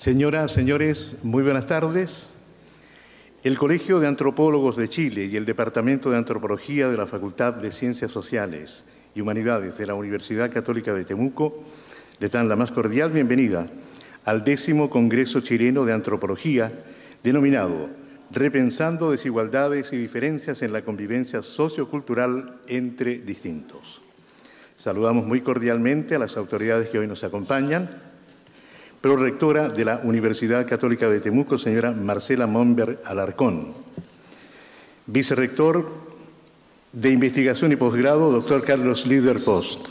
Señoras, señores, muy buenas tardes. El Colegio de Antropólogos de Chile y el Departamento de Antropología de la Facultad de Ciencias Sociales y Humanidades de la Universidad Católica de Temuco les dan la más cordial bienvenida al 10º Congreso Chileno de Antropología, denominado Repensando desigualdades y diferencias en la convivencia sociocultural entre distintos. Saludamos muy cordialmente a las autoridades que hoy nos acompañan. Prorectora de la Universidad Católica de Temuco, señora Marcela Momberg Alarcón. Vicerrector de Investigación y Posgrado, doctor Carlos Lider Post.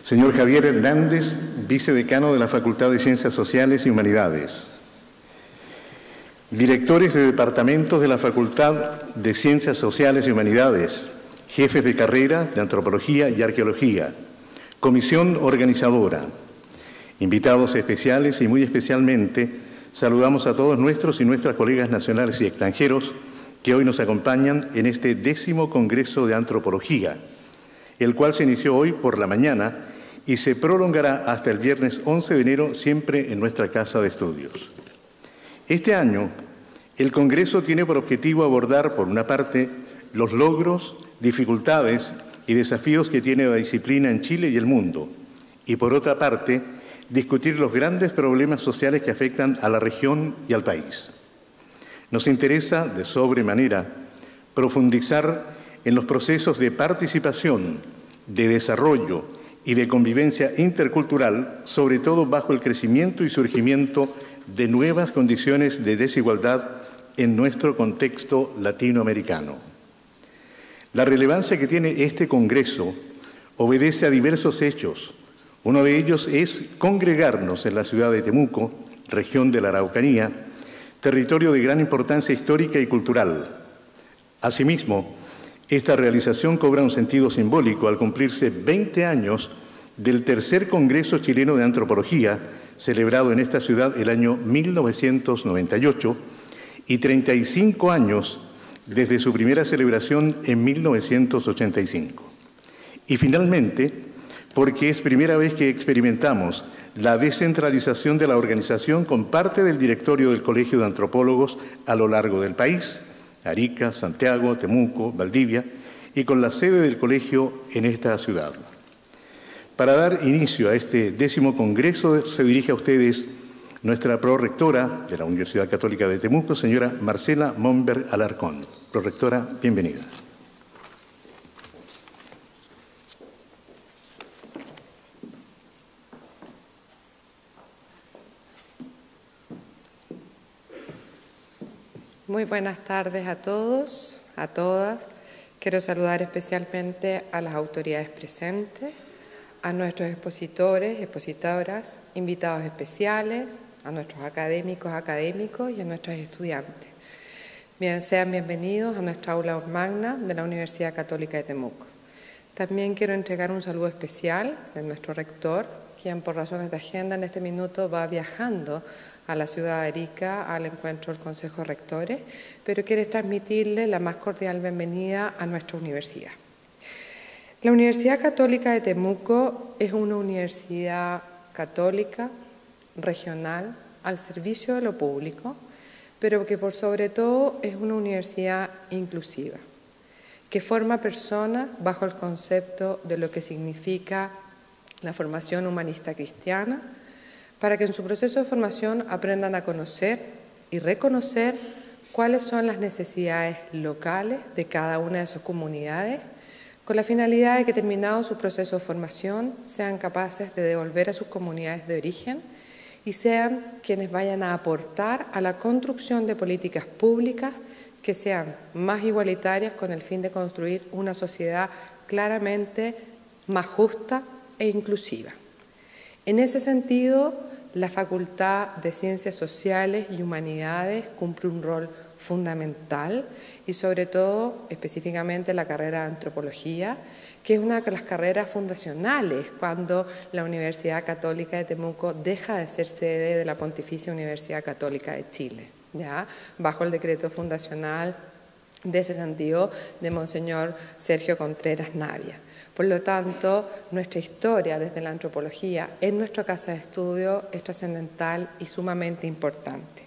Señor Javier Hernández, vicedecano de la Facultad de Ciencias Sociales y Humanidades. Directores de departamentos de la Facultad de Ciencias Sociales y Humanidades, jefes de carrera de Antropología y Arqueología, comisión organizadora, invitados especiales y muy especialmente saludamos a todos nuestros y nuestras colegas nacionales y extranjeros que hoy nos acompañan en este 10º Congreso de Antropología, el cual se inició hoy por la mañana y se prolongará hasta el viernes 11 de enero, siempre en nuestra casa de estudios. Este año, el Congreso tiene por objetivo abordar, por una parte, los logros, dificultades y desafíos que tiene la disciplina en Chile y el mundo, y por otra parte, discutir los grandes problemas sociales que afectan a la región y al país. Nos interesa, de sobremanera, profundizar en los procesos de participación, de desarrollo y de convivencia intercultural, sobre todo bajo el crecimiento y surgimiento de nuevas condiciones de desigualdad en nuestro contexto latinoamericano. La relevancia que tiene este Congreso obedece a diversos hechos. Uno de ellos es congregarnos en la ciudad de Temuco, región de la Araucanía, territorio de gran importancia histórica y cultural. Asimismo, esta realización cobra un sentido simbólico al cumplirse 20 años del tercer Congreso Chileno de Antropología, celebrado en esta ciudad el año 1998, y 35 años desde su primera celebración en 1985. Y finalmente, porque es primera vez que experimentamos la descentralización de la organización con parte del directorio del Colegio de Antropólogos a lo largo del país, Arica, Santiago, Temuco, Valdivia, y con la sede del colegio en esta ciudad. Para dar inicio a este 10º Congreso se dirige a ustedes nuestra prorectora de la Universidad Católica de Temuco, señora Marcela Momberg Alarcón. Prorectora, bienvenida. Muy buenas tardes a todos, a todas. Quiero saludar especialmente a las autoridades presentes, a nuestros expositores, expositoras, invitados especiales, a nuestros académicos y a nuestros estudiantes. Sean bienvenidos a nuestra aula magna de la Universidad Católica de Temuco. También quiero entregar un saludo especial de nuestro rector, quien por razones de agenda en este minuto va viajando a la ciudad de Arica al encuentro del Consejo de Rectores, pero quiere transmitirle la más cordial bienvenida a nuestra universidad. La Universidad Católica de Temuco es una universidad católica, regional, al servicio de lo público, pero que por sobre todo es una universidad inclusiva, que forma personas bajo el concepto de lo que significa la formación humanista cristiana, para que en su proceso de formación aprendan a conocer y reconocer cuáles son las necesidades locales de cada una de sus comunidades, con la finalidad de que, terminado su proceso de formación, sean capaces de devolver a sus comunidades de origen y sean quienes vayan a aportar a la construcción de políticas públicas que sean más igualitarias con el fin de construir una sociedad claramente más justa e inclusiva. En ese sentido, la Facultad de Ciencias Sociales y Humanidades cumple un rol fundamental y sobre todo, específicamente, la carrera de Antropología, que es una de las carreras fundacionales cuando la Universidad Católica de Temuco deja de ser sede de la Pontificia Universidad Católica de Chile, ¿ya? Bajo el decreto fundacional de ese sentido de Monseñor Sergio Contreras Navia. Por lo tanto, nuestra historia desde la antropología en nuestra casa de estudio es trascendental y sumamente importante.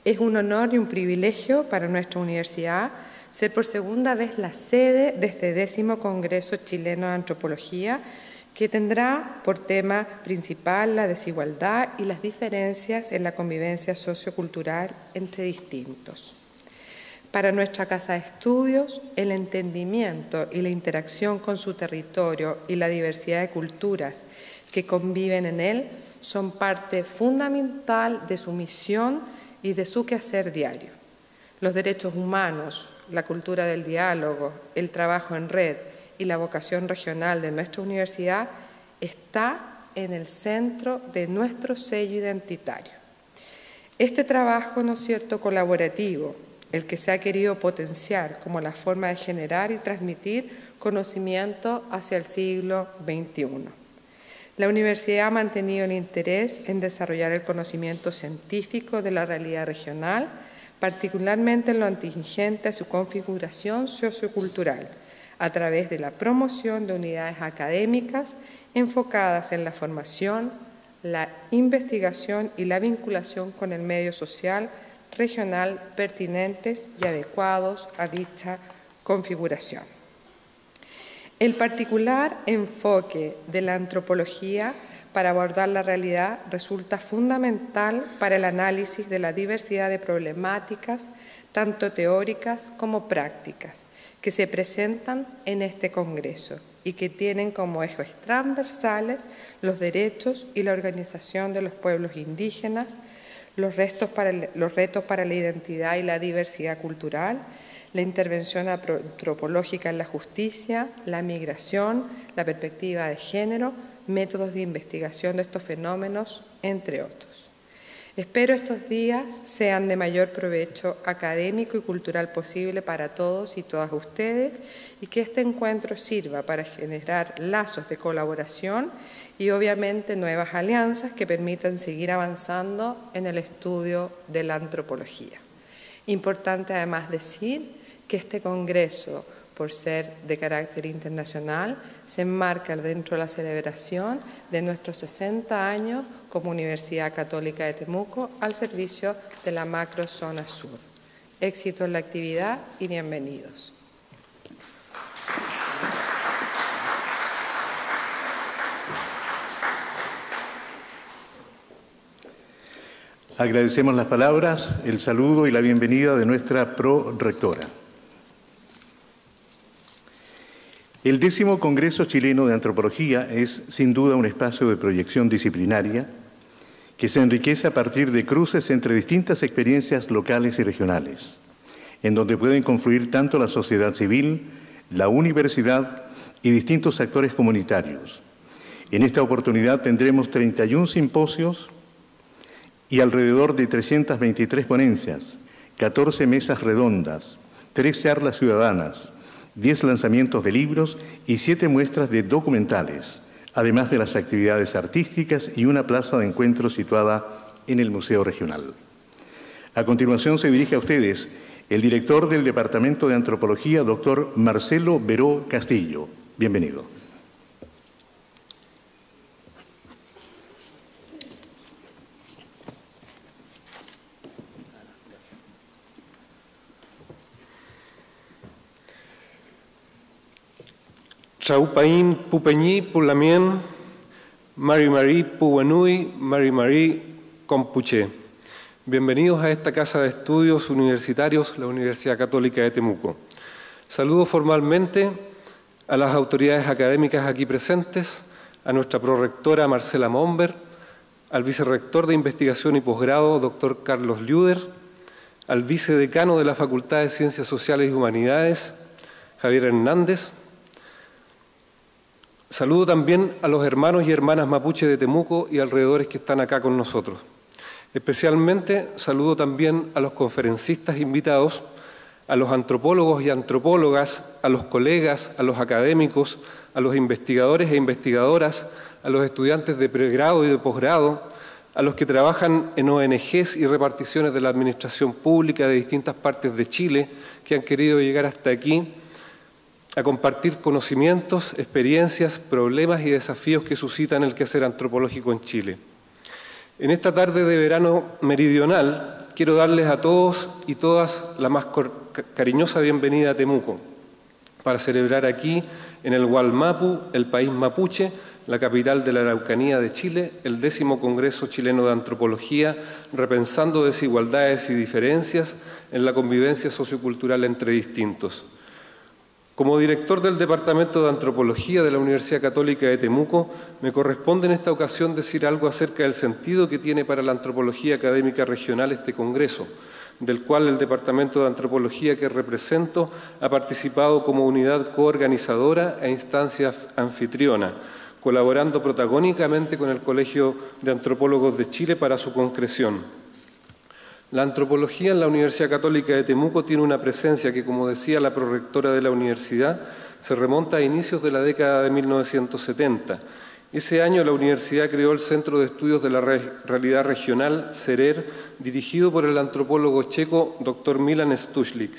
Es un honor y un privilegio para nuestra universidad ser por segunda vez la sede de este 10º Congreso Chileno de Antropología, que tendrá por tema principal la desigualdad y las diferencias en la convivencia sociocultural entre distintos. Para nuestra casa de estudios, el entendimiento y la interacción con su territorio y la diversidad de culturas que conviven en él son parte fundamental de su misión y de su quehacer diario. Los derechos humanos, la cultura del diálogo, el trabajo en red y la vocación regional de nuestra universidad está en el centro de nuestro sello identitario. Este trabajo, ¿no es cierto?, colaborativo, el que se ha querido potenciar como la forma de generar y transmitir conocimiento hacia el siglo XXI. La universidad ha mantenido el interés en desarrollar el conocimiento científico de la realidad regional, particularmente en lo atingente a su configuración sociocultural, a través de la promoción de unidades académicas enfocadas en la formación, la investigación y la vinculación con el medio social regional pertinentes y adecuados a dicha configuración. El particular enfoque de la antropología para abordar la realidad resulta fundamental para el análisis de la diversidad de problemáticas, tanto teóricas como prácticas, que se presentan en este Congreso y que tienen como ejes transversales los derechos y la organización de los pueblos indígenas, los retos para la identidad y la diversidad cultural, la intervención antropológica en la justicia, la migración, la perspectiva de género, métodos de investigación de estos fenómenos, entre otros. Espero estos días sean de mayor provecho académico y cultural posible para todos y todas ustedes y que este encuentro sirva para generar lazos de colaboración y obviamente nuevas alianzas que permitan seguir avanzando en el estudio de la antropología. Importante además decir que este congreso, por ser de carácter internacional, se enmarca dentro de la celebración de nuestros 60 años como Universidad Católica de Temuco al servicio de la macrozona sur. Éxito en la actividad y bienvenidos. Agradecemos las palabras, el saludo y la bienvenida de nuestra prorectora. El 10º Congreso Chileno de Antropología es, sin duda, un espacio de proyección disciplinaria que se enriquece a partir de cruces entre distintas experiencias locales y regionales, en donde pueden confluir tanto la sociedad civil, la universidad y distintos actores comunitarios. En esta oportunidad tendremos 31 simposios y alrededor de 323 ponencias, 14 mesas redondas, 3 charlas ciudadanas, 10 lanzamientos de libros y 7 muestras de documentales, además de las actividades artísticas y una plaza de encuentro situada en el Museo Regional. A continuación se dirige a ustedes el director del Departamento de Antropología, doctor Marcelo Beró Castillo. Bienvenido. Chaupaín Pupeñí Pulamien, Mari Puwanui, Mari Compuché. Bienvenidos a esta Casa de Estudios Universitarios, la Universidad Católica de Temuco. Saludo formalmente a las autoridades académicas aquí presentes, a nuestra prorectora Marcela Momber, al vicerrector de Investigación y Posgrado, doctor Carlos Liuder, al vicedecano de la Facultad de Ciencias Sociales y Humanidades, Javier Hernández. Saludo también a los hermanos y hermanas mapuche de Temuco y alrededores que están acá con nosotros. Especialmente saludo también a los conferencistas invitados, a los antropólogos y antropólogas, a los colegas, a los académicos, a los investigadores e investigadoras, a los estudiantes de pregrado y de posgrado, a los que trabajan en ONGs y reparticiones de la administración pública de distintas partes de Chile que han querido llegar hasta aquí a compartir conocimientos, experiencias, problemas y desafíos que suscitan el quehacer antropológico en Chile. En esta tarde de verano meridional quiero darles a todos y todas la más cariñosa bienvenida a Temuco para celebrar aquí, en el Wallmapu, el país mapuche, la capital de la Araucanía de Chile, el 10º Congreso Chileno de Antropología, repensando desigualdades y diferencias en la convivencia sociocultural entre distintos. Como director del Departamento de Antropología de la Universidad Católica de Temuco, me corresponde en esta ocasión decir algo acerca del sentido que tiene para la antropología académica regional este Congreso, del cual el Departamento de Antropología que represento ha participado como unidad coorganizadora e instancia anfitriona, colaborando protagónicamente con el Colegio de Antropólogos de Chile para su concreción. La antropología en la Universidad Católica de Temuco tiene una presencia que, como decía la prorectora de la universidad, se remonta a inicios de la década de 1970. Ese año la universidad creó el Centro de Estudios de la Realidad Regional, CERER, dirigido por el antropólogo checo Dr. Milan Stušlik.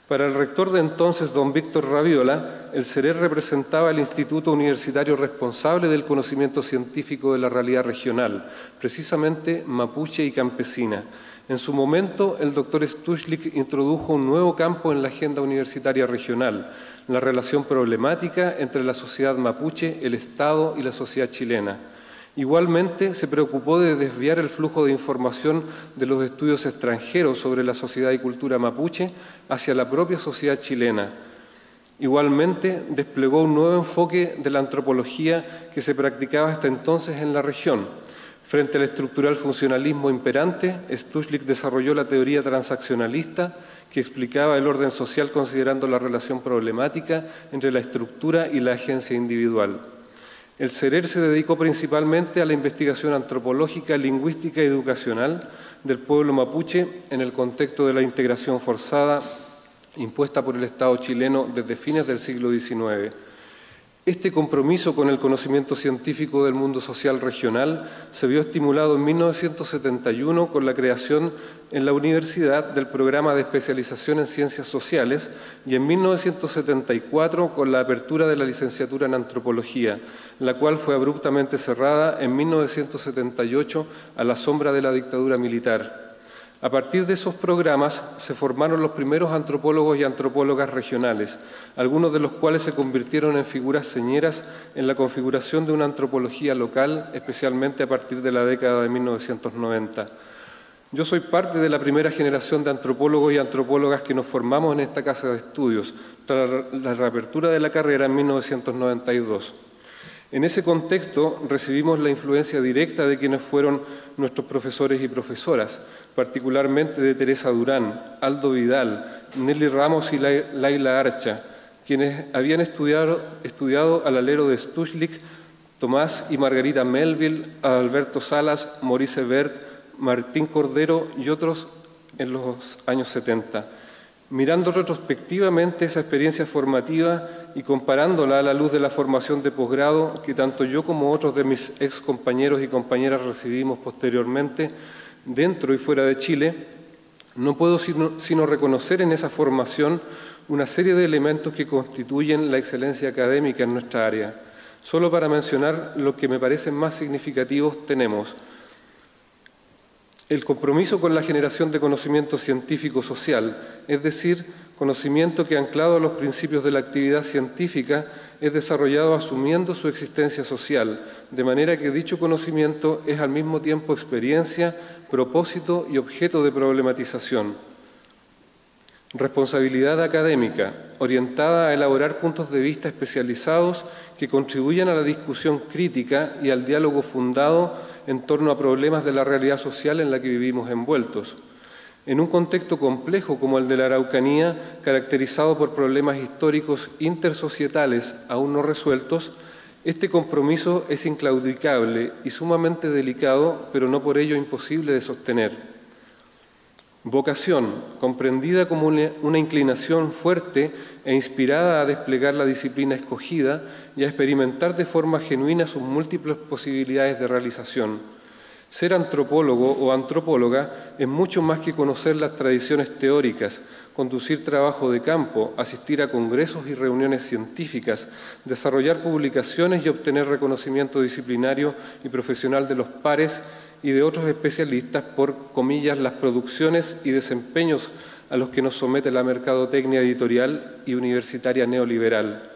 Para el rector de entonces, don Víctor Raviola, el CERER representaba el instituto universitario responsable del conocimiento científico de la realidad regional, precisamente mapuche y campesina. En su momento, el doctor Stušlik introdujo un nuevo campo en la agenda universitaria regional, la relación problemática entre la sociedad mapuche, el Estado y la sociedad chilena. Igualmente, se preocupó de desviar el flujo de información de los estudios extranjeros sobre la sociedad y cultura mapuche hacia la propia sociedad chilena. Igualmente, desplegó un nuevo enfoque de la antropología que se practicaba hasta entonces en la región. Frente al estructural funcionalismo imperante, Stušlik desarrolló la teoría transaccionalista que explicaba el orden social considerando la relación problemática entre la estructura y la agencia individual. El CERER se dedicó principalmente a la investigación antropológica, lingüística y educacional del pueblo mapuche en el contexto de la integración forzada impuesta por el Estado chileno desde fines del siglo XIX. Este compromiso con el conocimiento científico del mundo social regional se vio estimulado en 1971 con la creación en la universidad del programa de especialización en ciencias sociales y en 1974 con la apertura de la licenciatura en antropología, la cual fue abruptamente cerrada en 1978 a la sombra de la dictadura militar. A partir de esos programas se formaron los primeros antropólogos y antropólogas regionales, algunos de los cuales se convirtieron en figuras señeras en la configuración de una antropología local, especialmente a partir de la década de 1990. Yo soy parte de la primera generación de antropólogos y antropólogas que nos formamos en esta casa de estudios, tras la reapertura de la carrera en 1992. En ese contexto recibimos la influencia directa de quienes fueron nuestros profesores y profesoras, particularmente de Teresa Durán, Aldo Vidal, Nelly Ramos y Laila Archa, quienes habían estudiado al alero de Stušlik, Tomás y Margarita Melville, Alberto Salas, Maurice Bert, Martín Cordero y otros en los años 70. Mirando retrospectivamente esa experiencia formativa y comparándola a la luz de la formación de posgrado que tanto yo como otros de mis ex compañeros y compañeras recibimos posteriormente dentro y fuera de Chile, no puedo sino reconocer en esa formación una serie de elementos que constituyen la excelencia académica en nuestra área. Solo para mencionar lo que me parecen más significativos tenemos el compromiso con la generación de conocimiento científico-social, es decir, conocimiento que anclado a los principios de la actividad científica es desarrollado asumiendo su existencia social, de manera que dicho conocimiento es al mismo tiempo experiencia, propósito y objeto de problematización. Responsabilidad académica, orientada a elaborar puntos de vista especializados que contribuyan a la discusión crítica y al diálogo fundado en torno a problemas de la realidad social en la que vivimos envueltos. En un contexto complejo como el de la Araucanía, caracterizado por problemas históricos intersocietales aún no resueltos, este compromiso es inclaudicable y sumamente delicado, pero no por ello imposible de sostener. Vocación, comprendida como una inclinación fuerte e inspirada a desplegar la disciplina escogida y a experimentar de forma genuina sus múltiples posibilidades de realización. Ser antropólogo o antropóloga es mucho más que conocer las tradiciones teóricas, conducir trabajo de campo, asistir a congresos y reuniones científicas, desarrollar publicaciones y obtener reconocimiento disciplinario y profesional de los pares y de otros especialistas por, comillas, las producciones y desempeños a los que nos somete la mercadotecnia editorial y universitaria neoliberal.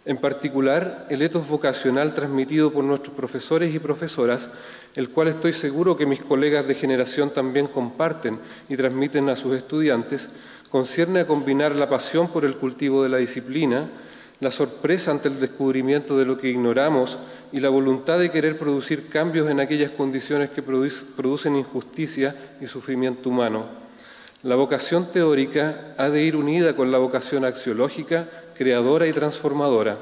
En particular, el ethos vocacional transmitido por nuestros profesores y profesoras, el cual estoy seguro que mis colegas de generación también comparten y transmiten a sus estudiantes, concierne a combinar la pasión por el cultivo de la disciplina, la sorpresa ante el descubrimiento de lo que ignoramos y la voluntad de querer producir cambios en aquellas condiciones que producen injusticia y sufrimiento humano. La vocación teórica ha de ir unida con la vocación axiológica, creadora y transformadora.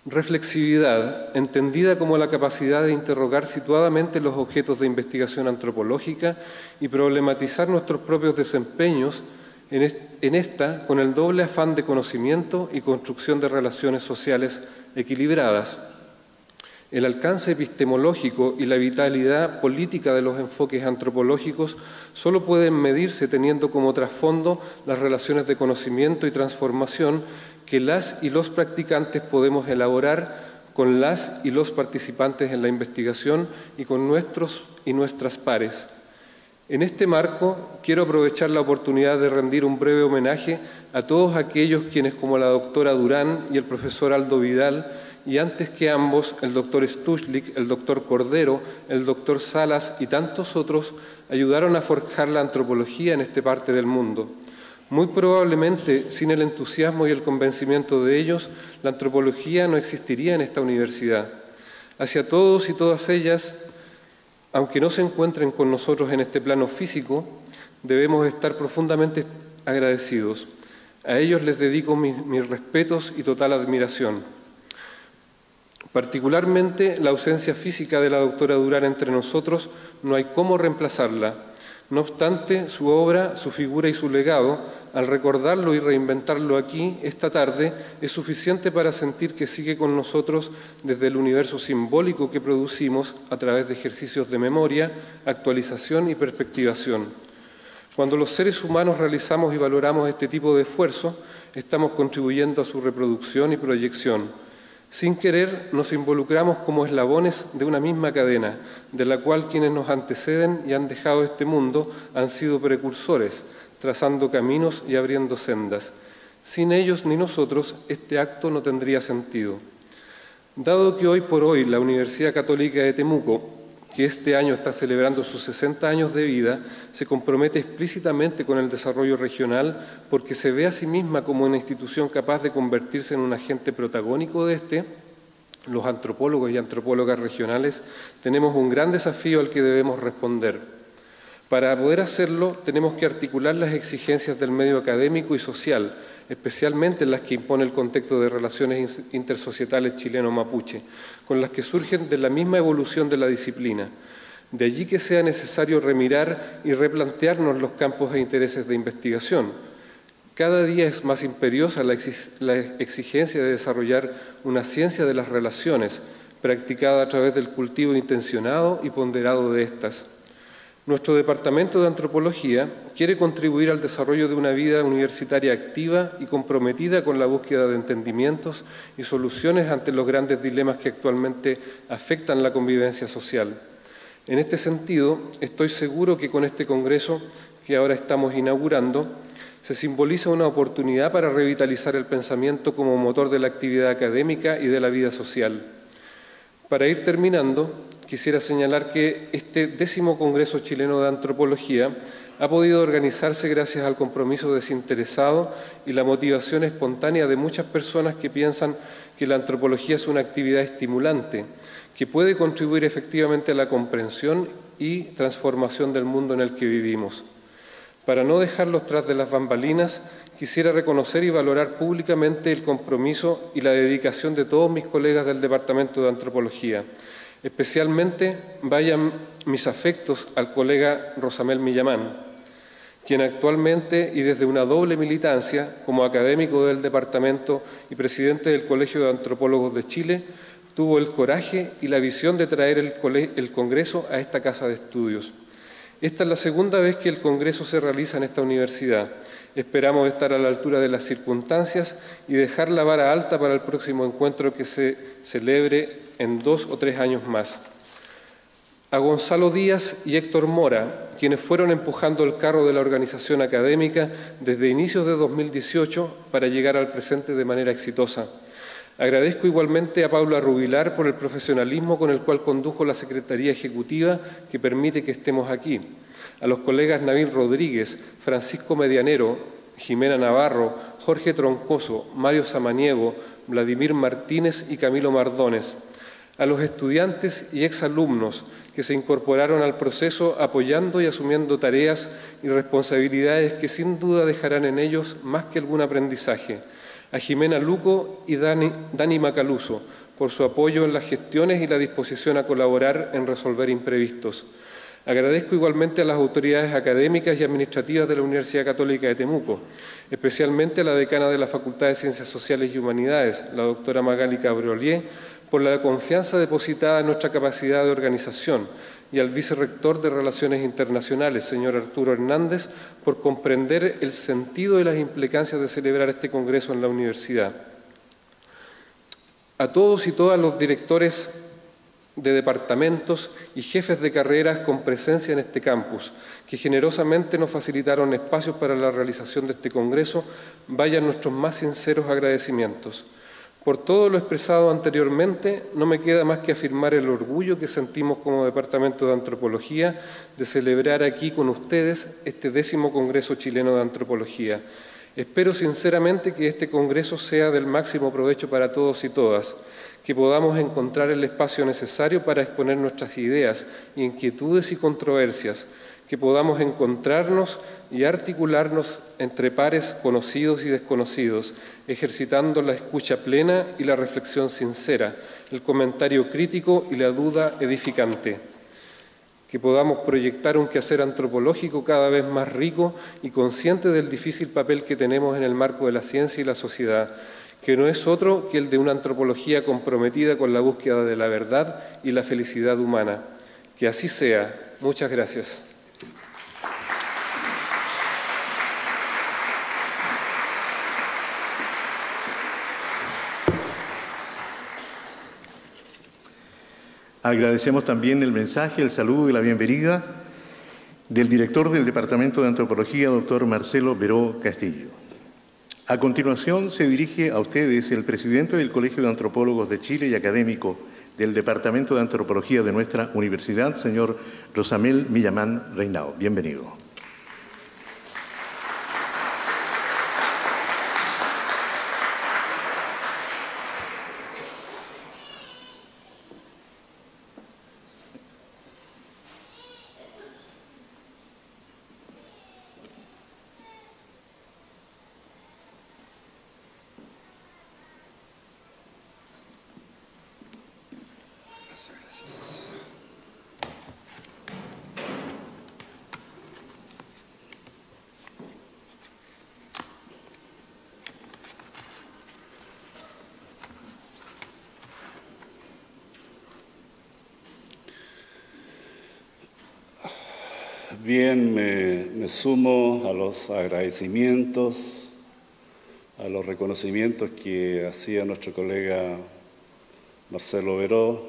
Reflexividad, entendida como la capacidad de interrogar situadamente los objetos de investigación antropológica y problematizar nuestros propios desempeños en esta con el doble afán de conocimiento y construcción de relaciones sociales equilibradas. El alcance epistemológico y la vitalidad política de los enfoques antropológicos solo pueden medirse teniendo como trasfondo las relaciones de conocimiento y transformación que las y los practicantes podemos elaborar con las y los participantes en la investigación y con nuestros y nuestras pares. En este marco, quiero aprovechar la oportunidad de rendir un breve homenaje a todos aquellos quienes, como la doctora Durán y el profesor Aldo Vidal, y antes que ambos, el doctor Stuchlik, el doctor Cordero, el doctor Salas y tantos otros, ayudaron a forjar la antropología en esta parte del mundo. Muy probablemente, sin el entusiasmo y el convencimiento de ellos, la antropología no existiría en esta universidad. Hacia todos y todas ellas, aunque no se encuentren con nosotros en este plano físico, debemos estar profundamente agradecidos. A ellos les dedico mis respetos y total admiración. Particularmente, la ausencia física de la doctora Durán entre nosotros no hay cómo reemplazarla. No obstante, su obra, su figura y su legado, al recordarlo y reinventarlo aquí, esta tarde, es suficiente para sentir que sigue con nosotros desde el universo simbólico que producimos a través de ejercicios de memoria, actualización y perspectivación. Cuando los seres humanos realizamos y valoramos este tipo de esfuerzo, estamos contribuyendo a su reproducción y proyección. Sin querer, nos involucramos como eslabones de una misma cadena, de la cual quienes nos anteceden y han dejado este mundo han sido precursores, trazando caminos y abriendo sendas. Sin ellos ni nosotros, este acto no tendría sentido. Dado que hoy por hoy la Universidad Católica de Temuco, que este año está celebrando sus 60 años de vida, se compromete explícitamente con el desarrollo regional porque se ve a sí misma como una institución capaz de convertirse en un agente protagónico de este, los antropólogos y antropólogas regionales tenemos un gran desafío al que debemos responder. Para poder hacerlo, tenemos que articular las exigencias del medio académico y social, especialmente las que impone el contexto de relaciones intersocietales chileno-mapuche, con las que surgen de la misma evolución de la disciplina. De allí que sea necesario remirar y replantearnos los campos e intereses de investigación. Cada día es más imperiosa la exigencia de desarrollar una ciencia de las relaciones, practicada a través del cultivo intencionado y ponderado de estas. Nuestro Departamento de Antropología quiere contribuir al desarrollo de una vida universitaria activa y comprometida con la búsqueda de entendimientos y soluciones ante los grandes dilemas que actualmente afectan la convivencia social. En este sentido, estoy seguro que con este congreso que ahora estamos inaugurando, se simboliza una oportunidad para revitalizar el pensamiento como motor de la actividad académica y de la vida social. Para ir terminando, quisiera señalar que este 10º Congreso Chileno de Antropología ha podido organizarse gracias al compromiso desinteresado y la motivación espontánea de muchas personas que piensan que la antropología es una actividad estimulante, que puede contribuir efectivamente a la comprensión y transformación del mundo en el que vivimos. Para no dejarlos tras de las bambalinas, quisiera reconocer y valorar públicamente el compromiso y la dedicación de todos mis colegas del Departamento de Antropología. Especialmente vayan mis afectos al colega Rosamel Millamán, quien actualmente y desde una doble militancia, como académico del Departamento y presidente del Colegio de Antropólogos de Chile, tuvo el coraje y la visión de traer el Congreso a esta casa de estudios. Esta es la segunda vez que el Congreso se realiza en esta universidad. Esperamos estar a la altura de las circunstancias y dejar la vara alta para el próximo encuentro que se celebre en 2 o 3 años más. A Gonzalo Díaz y Héctor Mora, quienes fueron empujando el carro de la organización académica desde inicios de 2018 para llegar al presente de manera exitosa. Agradezco igualmente a Paula Rubilar por el profesionalismo con el cual condujo la Secretaría Ejecutiva que permite que estemos aquí. A los colegas Nabil Rodríguez, Francisco Medianero, Jimena Navarro, Jorge Troncoso, Mario Samaniego, Vladimir Martínez y Camilo Mardones. A los estudiantes y exalumnos que se incorporaron al proceso apoyando y asumiendo tareas y responsabilidades que sin duda dejarán en ellos más que algún aprendizaje. A Jimena Luco y Dani Macaluso por su apoyo en las gestiones y la disposición a colaborar en resolver imprevistos. Agradezco igualmente a las autoridades académicas y administrativas de la Universidad Católica de Temuco, especialmente a la decana de la Facultad de Ciencias Sociales y Humanidades, la doctora Magali Cabrolier, por la confianza depositada en nuestra capacidad de organización, y al vicerrector de Relaciones Internacionales, señor Arturo Hernández, por comprender el sentido y las implicancias de celebrar este congreso en la universidad. A todos y todas los directores de departamentos y jefes de carreras con presencia en este campus, que generosamente nos facilitaron espacios para la realización de este congreso, vayan nuestros más sinceros agradecimientos. Por todo lo expresado anteriormente, no me queda más que afirmar el orgullo que sentimos como Departamento de Antropología de celebrar aquí con ustedes este 10º Congreso Chileno de Antropología. Espero sinceramente que este congreso sea del máximo provecho para todos y todas, que podamos encontrar el espacio necesario para exponer nuestras ideas, inquietudes y controversias, que podamos encontrarnos y articularnos entre pares conocidos y desconocidos, ejercitando la escucha plena y la reflexión sincera, el comentario crítico y la duda edificante. Que podamos proyectar un quehacer antropológico cada vez más rico y consciente del difícil papel que tenemos en el marco de la ciencia y la sociedad, que no es otro que el de una antropología comprometida con la búsqueda de la verdad y la felicidad humana. Que así sea. Muchas gracias. Agradecemos también el mensaje, el saludo y la bienvenida del director del Departamento de Antropología, doctor Marcelo Beró Castillo. A continuación se dirige a ustedes el presidente del Colegio de Antropólogos de Chile y académico del Departamento de Antropología de nuestra universidad, señor Rosamel Millamán Reinao. Bienvenido. Bien, me sumo a los agradecimientos, a los reconocimientos que hacía nuestro colega Marcelo Beró,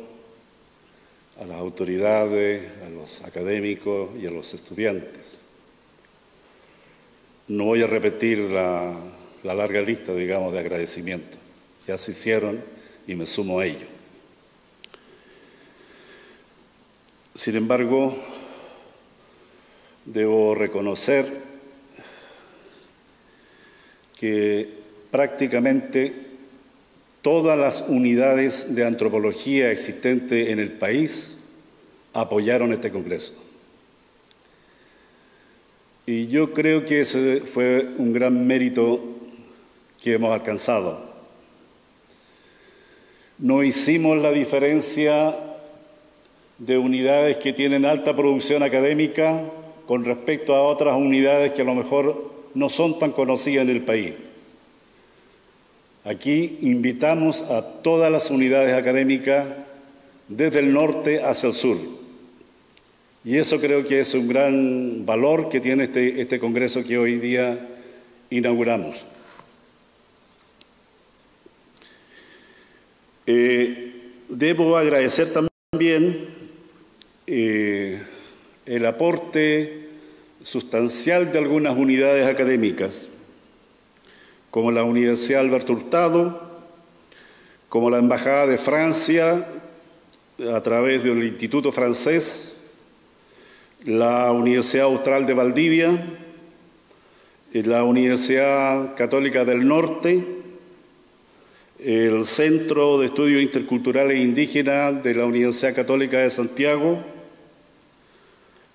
a las autoridades, a los académicos y a los estudiantes. No voy a repetir la larga lista, digamos, de agradecimientos. Ya se hicieron y me sumo a ello. Sin embargo, debo reconocer que prácticamente todas las unidades de antropología existentes en el país apoyaron este congreso. Y yo creo que ese fue un gran mérito que hemos alcanzado. No hicimos la diferencia de unidades que tienen alta producción académica con respecto a otras unidades que a lo mejor no son tan conocidas en el país. Aquí invitamos a todas las unidades académicas desde el norte hacia el sur. Y eso creo que es un gran valor que tiene este congreso que hoy día inauguramos. Debo agradecer también el aporte sustancial de algunas unidades académicas, como la Universidad Alberto Hurtado, como la Embajada de Francia, a través del Instituto Francés, la Universidad Austral de Valdivia, la Universidad Católica del Norte, el Centro de Estudios Interculturales e Indígenas de la Universidad Católica de Santiago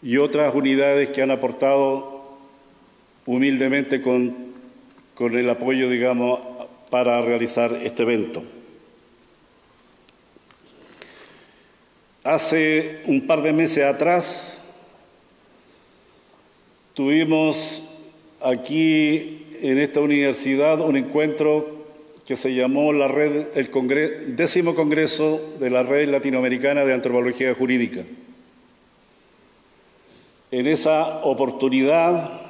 y otras unidades que han aportado humildemente con el apoyo, digamos, para realizar este evento. Hace un par de meses atrás tuvimos aquí en esta universidad un encuentro que se llamó el 10º Congreso de la Red Latinoamericana de Antropología Jurídica. En esa oportunidad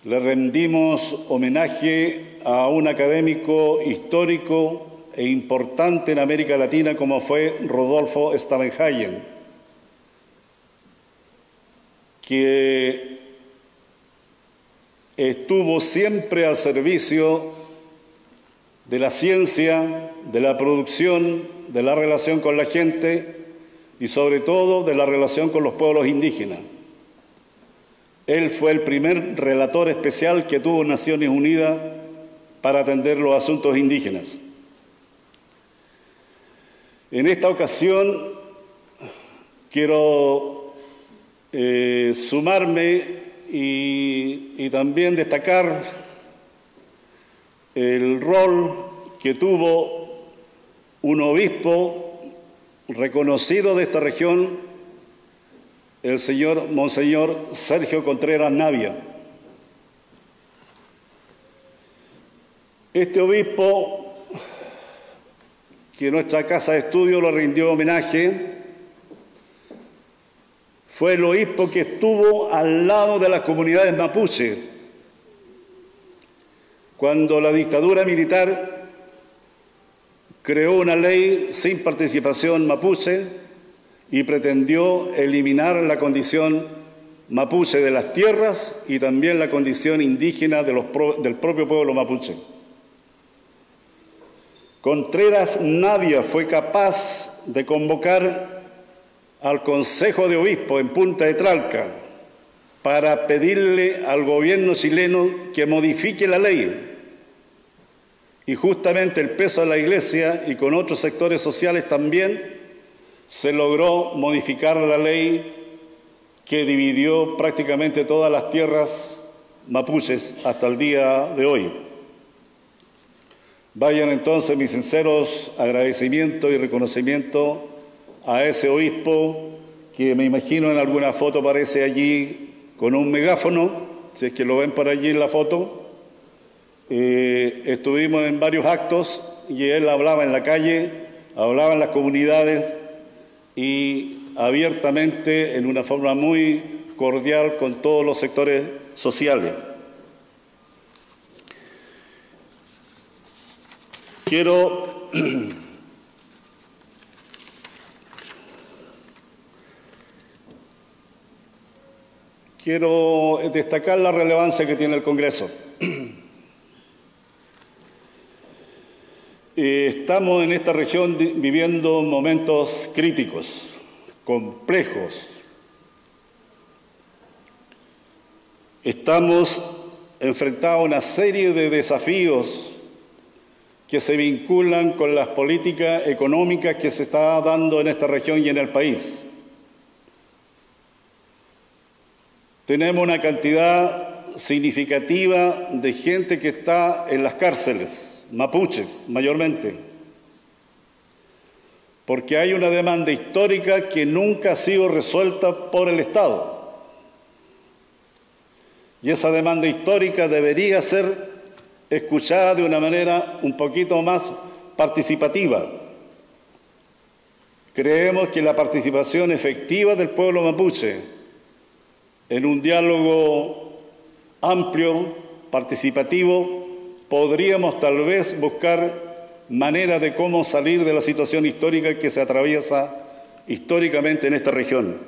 le rendimos homenaje a un académico histórico e importante en América Latina como fue Rodolfo Stamenhagen, que estuvo siempre al servicio de la ciencia, de la producción, de la relación con la gente y sobre todo de la relación con los pueblos indígenas. Él fue el primer relator especial que tuvo Naciones Unidas para atender los asuntos indígenas. En esta ocasión quiero sumarme y también destacar el rol que tuvo un obispo reconocido de esta región, el Monseñor Sergio Contreras Navia. Este obispo, que nuestra casa de estudio le rindió homenaje, fue el obispo que estuvo al lado de las comunidades mapuche cuando la dictadura militar creó una ley sin participación mapuche y pretendió eliminar la condición mapuche de las tierras y también la condición indígena del propio pueblo mapuche. Contreras Navia fue capaz de convocar al Consejo de Obispos en Punta de Tralca para pedirle al gobierno chileno que modifique la ley. Y justamente el peso de la Iglesia y con otros sectores sociales también se logró modificar la ley que dividió prácticamente todas las tierras mapuches hasta el día de hoy. Vayan entonces mis sinceros agradecimientos y reconocimiento a ese obispo que me imagino en alguna foto aparece allí con un megáfono, si es que lo ven por allí en la foto. Estuvimos en varios actos y él hablaba en la calle, hablaba en las comunidades y abiertamente, en una forma muy cordial con todos los sectores sociales. Quiero destacar la relevancia que tiene el Congreso. Estamos en esta región viviendo momentos críticos, complejos. Estamos enfrentados a una serie de desafíos que se vinculan con las políticas económicas que se está dando en esta región y en el país. Tenemos una cantidad significativa de gente que está en las cárceles, mapuches mayormente, porque hay una demanda histórica que nunca ha sido resuelta por el Estado. Y esa demanda histórica debería ser escuchada de una manera un poquito más participativa. Creemos que la participación efectiva del pueblo mapuche en un diálogo amplio, participativo, podríamos tal vez buscar maneras de cómo salir de la situación histórica que se atraviesa históricamente en esta región.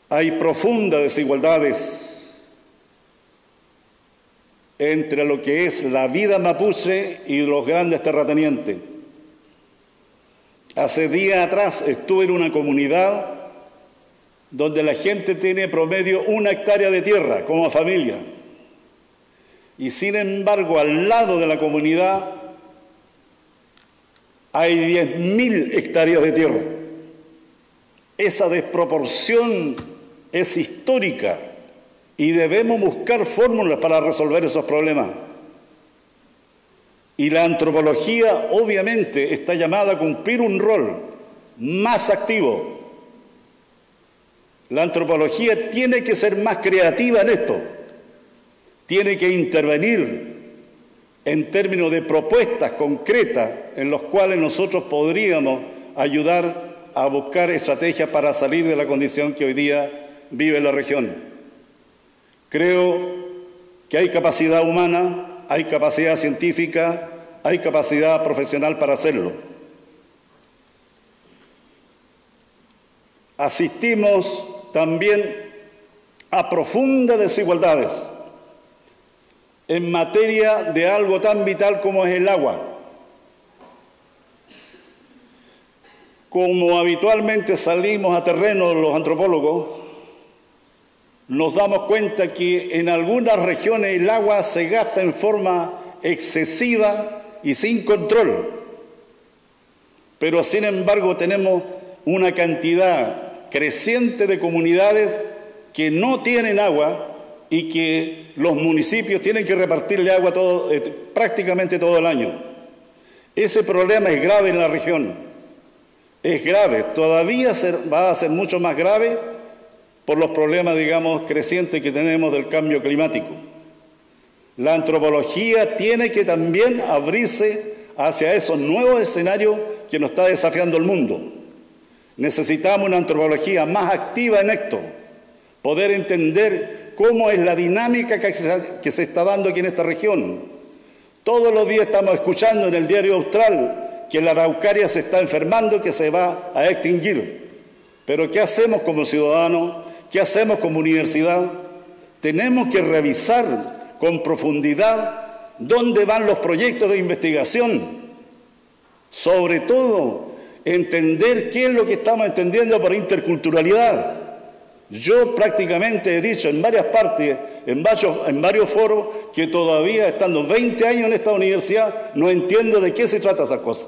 Hay profundas desigualdades entre lo que es la vida mapuche y los grandes terratenientes. Hace días atrás estuve en una comunidad donde la gente tiene promedio 1 hectárea de tierra como familia. Y sin embargo, al lado de la comunidad hay 10.000 hectáreas de tierra. Esa desproporción es histórica y debemos buscar fórmulas para resolver esos problemas. Y la antropología, obviamente, está llamada a cumplir un rol más activo. La antropología tiene que ser más creativa en esto. Tiene que intervenir en términos de propuestas concretas en los cuales nosotros podríamos ayudar a buscar estrategias para salir de la condición que hoy día vive la región. Creo que hay capacidad humana, hay capacidad científica, hay capacidad profesional para hacerlo. Asistimos también a profundas desigualdades en materia de algo tan vital como es el agua. Como habitualmente salimos a terreno los antropólogos, nos damos cuenta que en algunas regiones el agua se gasta en forma excesiva y sin control. Pero sin embargo tenemos una cantidad creciente de comunidades que no tienen agua y que los municipios tienen que repartirle agua prácticamente todo el año. Ese problema es grave en la región. Es grave. Todavía va a ser mucho más grave por los problemas, digamos, crecientes que tenemos del cambio climático. La antropología tiene que también abrirse hacia esos nuevos escenarios que nos está desafiando el mundo. Necesitamos una antropología más activa en esto, poder entender cómo es la dinámica que se está dando aquí en esta región. Todos los días estamos escuchando en el diario Austral que la araucaria se está enfermando, que se va a extinguir. Pero ¿qué hacemos como ciudadanos? ¿Qué hacemos como universidad? Tenemos que revisar con profundidad dónde van los proyectos de investigación. Sobre todo, entender qué es lo que estamos entendiendo por interculturalidad. Yo prácticamente he dicho en varias partes, en varios foros, que todavía estando 20 años en esta universidad, no entiendo de qué se trata esa cosa.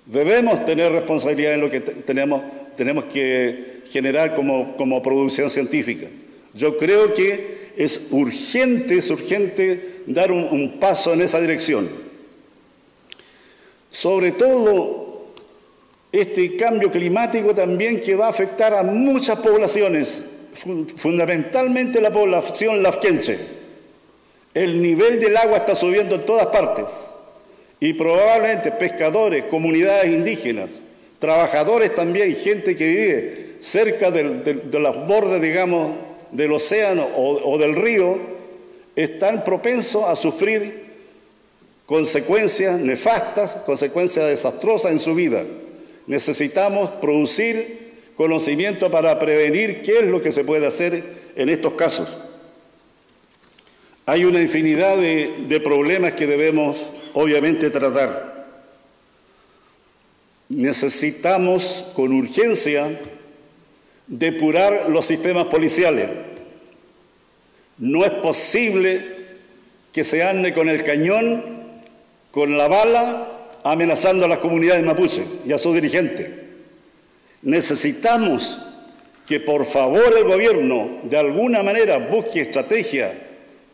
Debemos tener responsabilidad en lo que tenemos que generar como producción científica. Yo creo que es urgente dar un paso en esa dirección. Sobre todo, este cambio climático también que va a afectar a muchas poblaciones, fundamentalmente la población lafkenche. El nivel del agua está subiendo en todas partes y probablemente pescadores, comunidades indígenas, trabajadores también, gente que vive cerca de los bordes, digamos, del océano o del río, están propensos a sufrir consecuencias nefastas, consecuencias desastrosas en su vida. Necesitamos producir conocimiento para prevenir qué es lo que se puede hacer en estos casos. Hay una infinidad de problemas que debemos, obviamente, tratar. Necesitamos, con urgencia, depurar los sistemas policiales. No es posible que se ande con el cañón, con la bala, amenazando a las comunidades mapuche y a sus dirigentes. Necesitamos que por favor el gobierno de alguna manera busque estrategia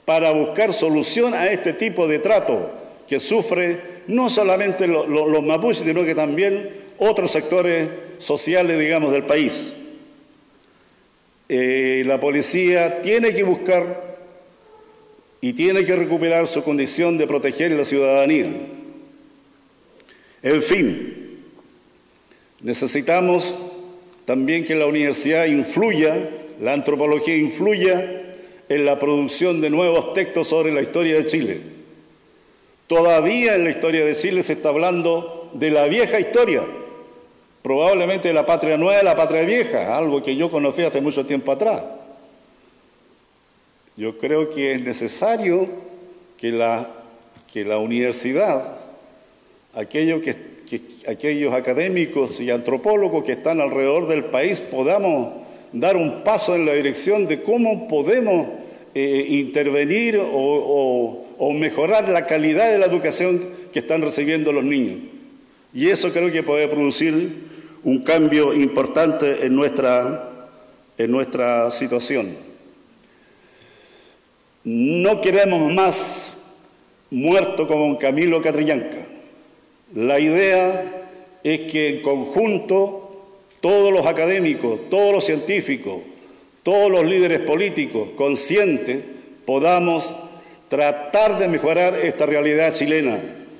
para buscar solución a este tipo de trato que sufre no solamente los mapuches, sino que también otros sectores sociales, digamos, del país. La policía tiene que buscar y tiene que recuperar su condición de proteger la ciudadanía. En fin, necesitamos también que la universidad influya, la antropología influya en la producción de nuevos textos sobre la historia de Chile. Todavía en la historia de Chile se está hablando de la vieja historia, probablemente de la patria nueva y la patria vieja, algo que yo conocí hace mucho tiempo atrás. Yo creo que es necesario que la universidad, aquellos académicos y antropólogos que están alrededor del país, podamos dar un paso en la dirección de cómo podemos intervenir o mejorar la calidad de la educación que están recibiendo los niños. Y eso creo que puede producir un cambio importante en nuestra situación. No queremos más muertos como un Camilo Catrillanca. La idea es que en conjunto todos los académicos, todos los científicos, todos los líderes políticos conscientes podamos tratar de mejorar esta realidad chilena,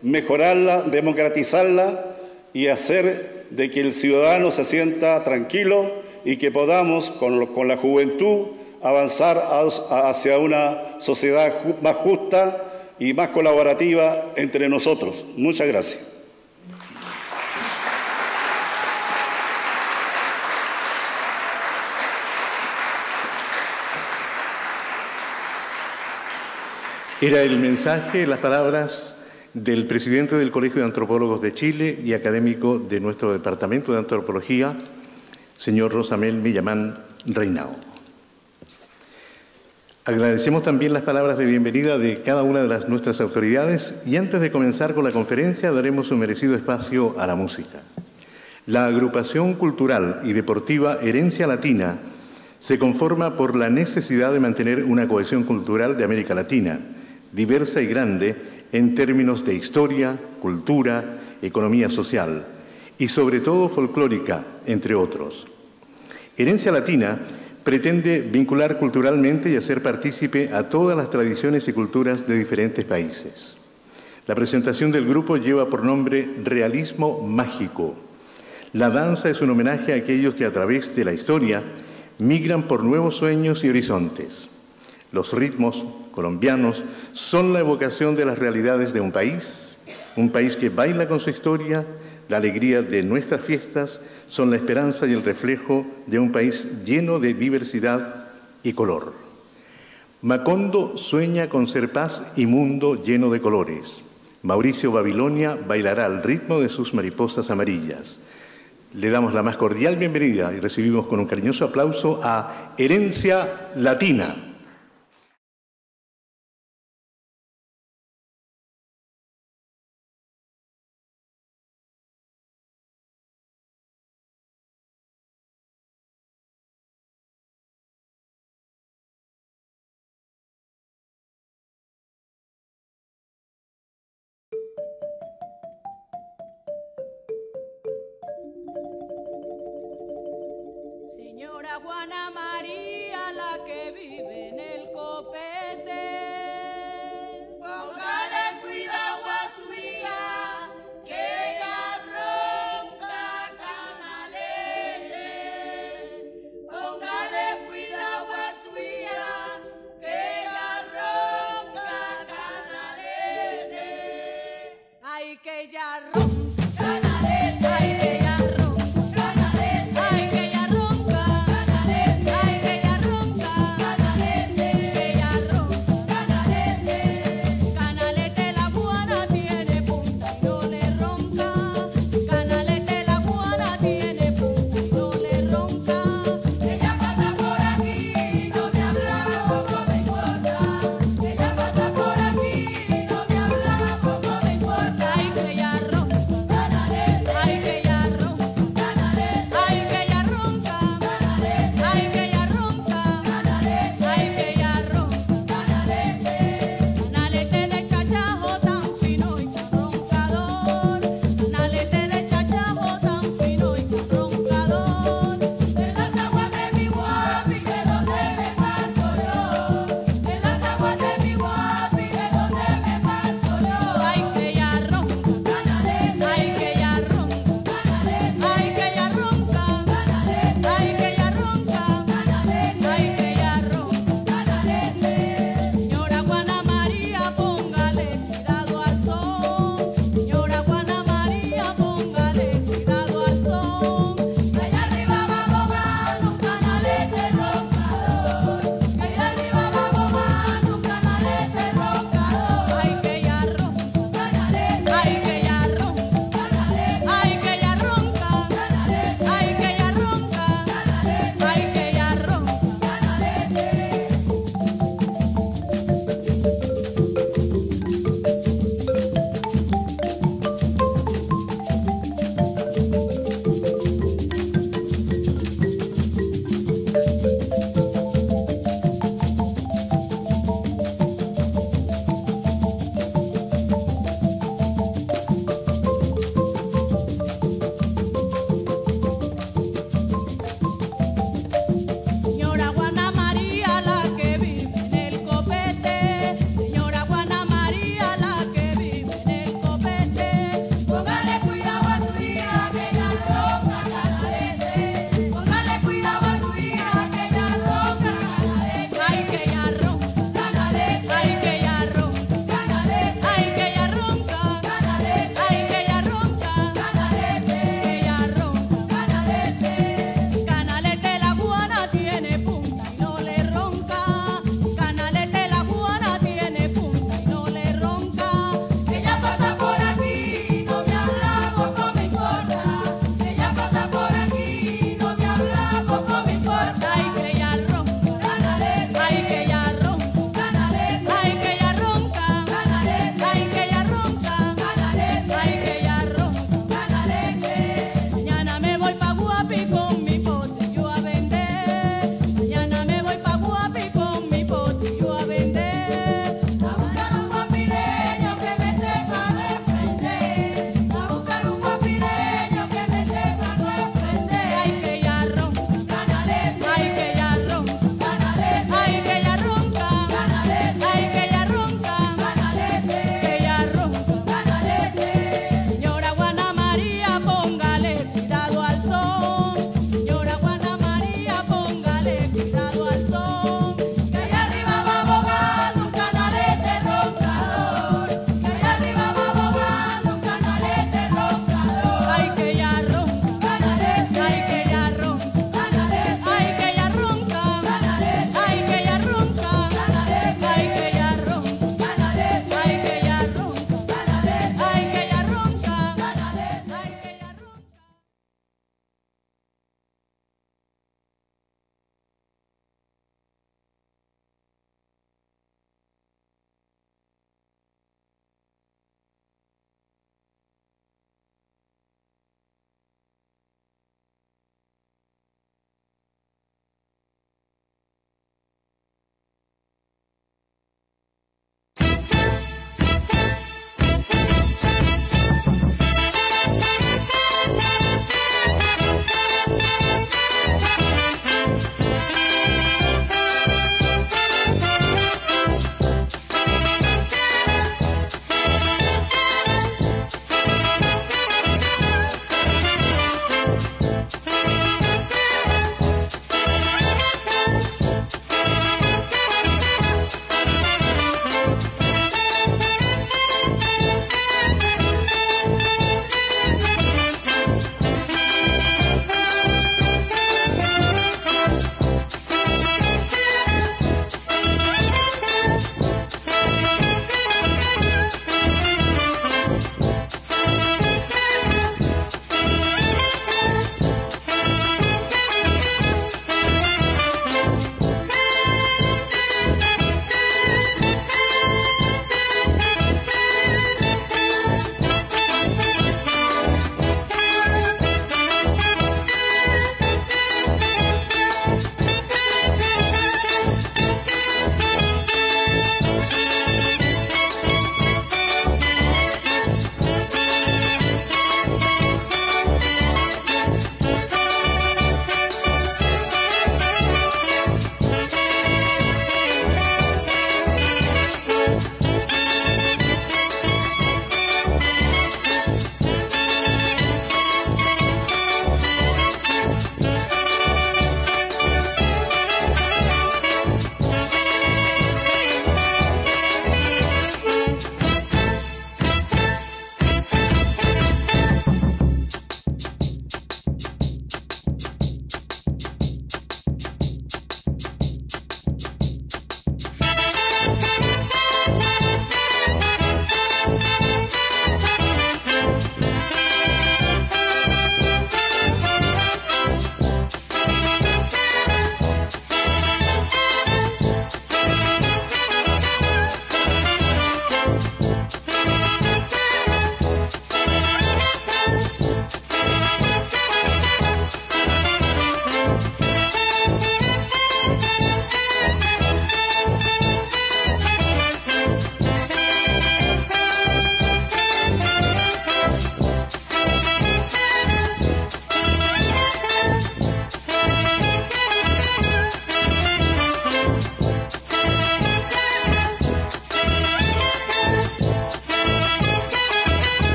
mejorarla, democratizarla y hacer de que el ciudadano se sienta tranquilo y que podamos con la juventud avanzar hacia una sociedad más justa y más colaborativa entre nosotros. Muchas gracias. Era el mensaje, las palabras del presidente del Colegio de Antropólogos de Chile y académico de nuestro Departamento de Antropología, señor Rosamel Millamán Reinao. Agradecemos también las palabras de bienvenida de cada una de nuestras autoridades y antes de comenzar con la conferencia daremos un merecido espacio a la música. La agrupación cultural y deportiva Herencia Latina se conforma por la necesidad de mantener una cohesión cultural de América Latina, diversa y grande en términos de historia, cultura, economía social y sobre todo folclórica, entre otros. Herencia Latina pretende vincular culturalmente y hacer partícipe a todas las tradiciones y culturas de diferentes países. La presentación del grupo lleva por nombre Realismo Mágico. La danza es un homenaje a aquellos que a través de la historia migran por nuevos sueños y horizontes. Los ritmos colombianos son la evocación de las realidades de un país que baila con su historia, la alegría de nuestras fiestas, son la esperanza y el reflejo de un país lleno de diversidad y color. Macondo sueña con ser paz y mundo lleno de colores. Mauricio Babilonia bailará al ritmo de sus mariposas amarillas. Le damos la más cordial bienvenida y recibimos con un cariñoso aplauso a Herencia Latina. Señora Juana María, la que vive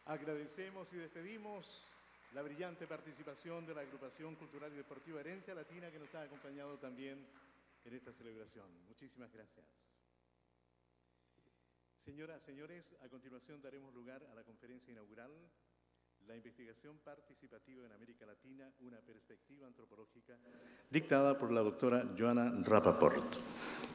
Agradecemos y despedimos la brillante participación de la Agrupación Cultural y Deportiva Herencia Latina, que nos ha acompañado también en esta celebración. Muchísimas gracias. Señoras, señores, a continuación daremos lugar a la conferencia inaugural, La investigación participativa en América Latina, una perspectiva antropológica, dictada por la doctora Joana Rapaport,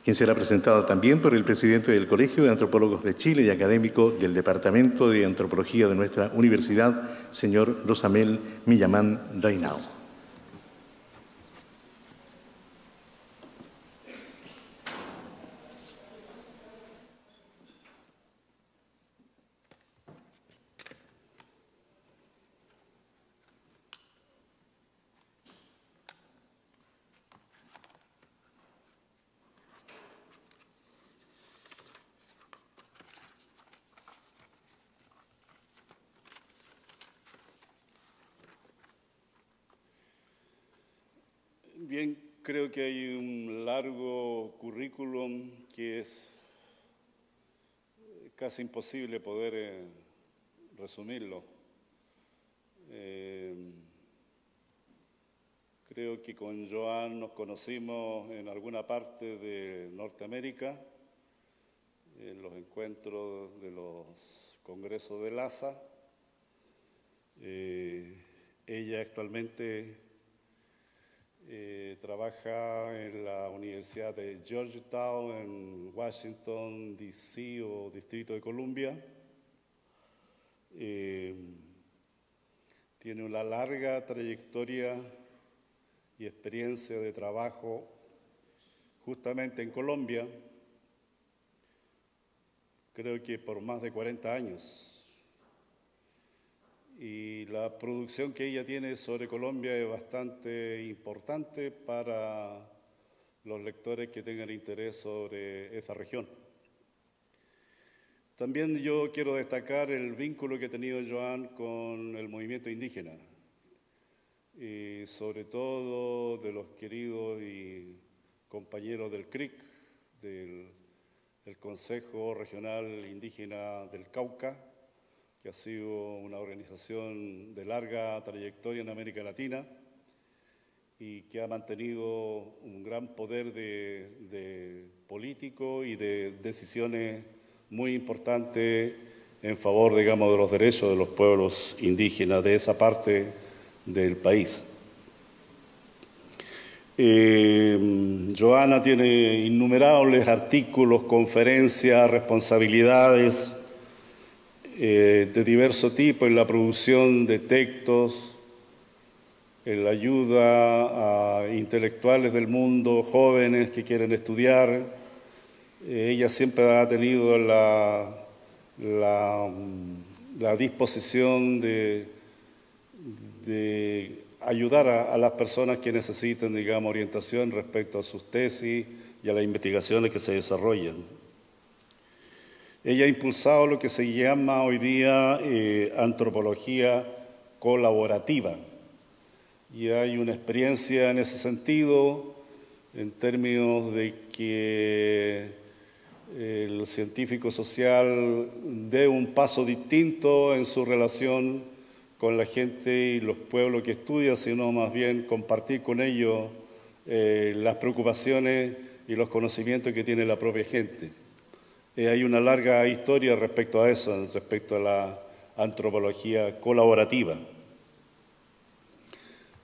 quien será presentada también por el presidente del Colegio de Antropólogos de Chile y académico del Departamento de Antropología de nuestra universidad, señor Rosamel Millamán Reinao. Bien, creo que hay un largo currículum que es casi imposible poder resumirlo. Creo que con Joan nos conocimos en alguna parte de Norteamérica, en los encuentros de los congresos de LASA. Ella actualmente trabaja en la Universidad de Georgetown, en Washington, D.C. o Distrito de Columbia. Tiene una larga trayectoria y experiencia de trabajo justamente en Colombia, creo que por más de 40 años. Y la producción que ella tiene sobre Colombia es bastante importante para los lectores que tengan interés sobre esa región. También yo quiero destacar el vínculo que ha tenido Joan con el movimiento indígena, y sobre todo de los queridos y compañeros del CRIC, del Consejo Regional Indígena del Cauca, que ha sido una organización de larga trayectoria en América Latina y que ha mantenido un gran poder de político y de decisiones muy importantes en favor, digamos, de los derechos de los pueblos indígenas de esa parte del país. Joana tiene innumerables artículos, conferencias, responsabilidades de diverso tipo en la producción de textos, en la ayuda a intelectuales del mundo, jóvenes que quieren estudiar. Ella siempre ha tenido la disposición de ayudar a las personas que necesiten, digamos, orientación respecto a sus tesis y a las investigaciones que se desarrollan. Ella ha impulsado lo que se llama hoy día antropología colaborativa, y hay una experiencia en ese sentido, en términos de que el científico social dé un paso distinto en su relación con la gente y los pueblos que estudia, sino más bien compartir con ellos las preocupaciones y los conocimientos que tiene la propia gente. Hay una larga historia respecto a eso, respecto a la antropología colaborativa.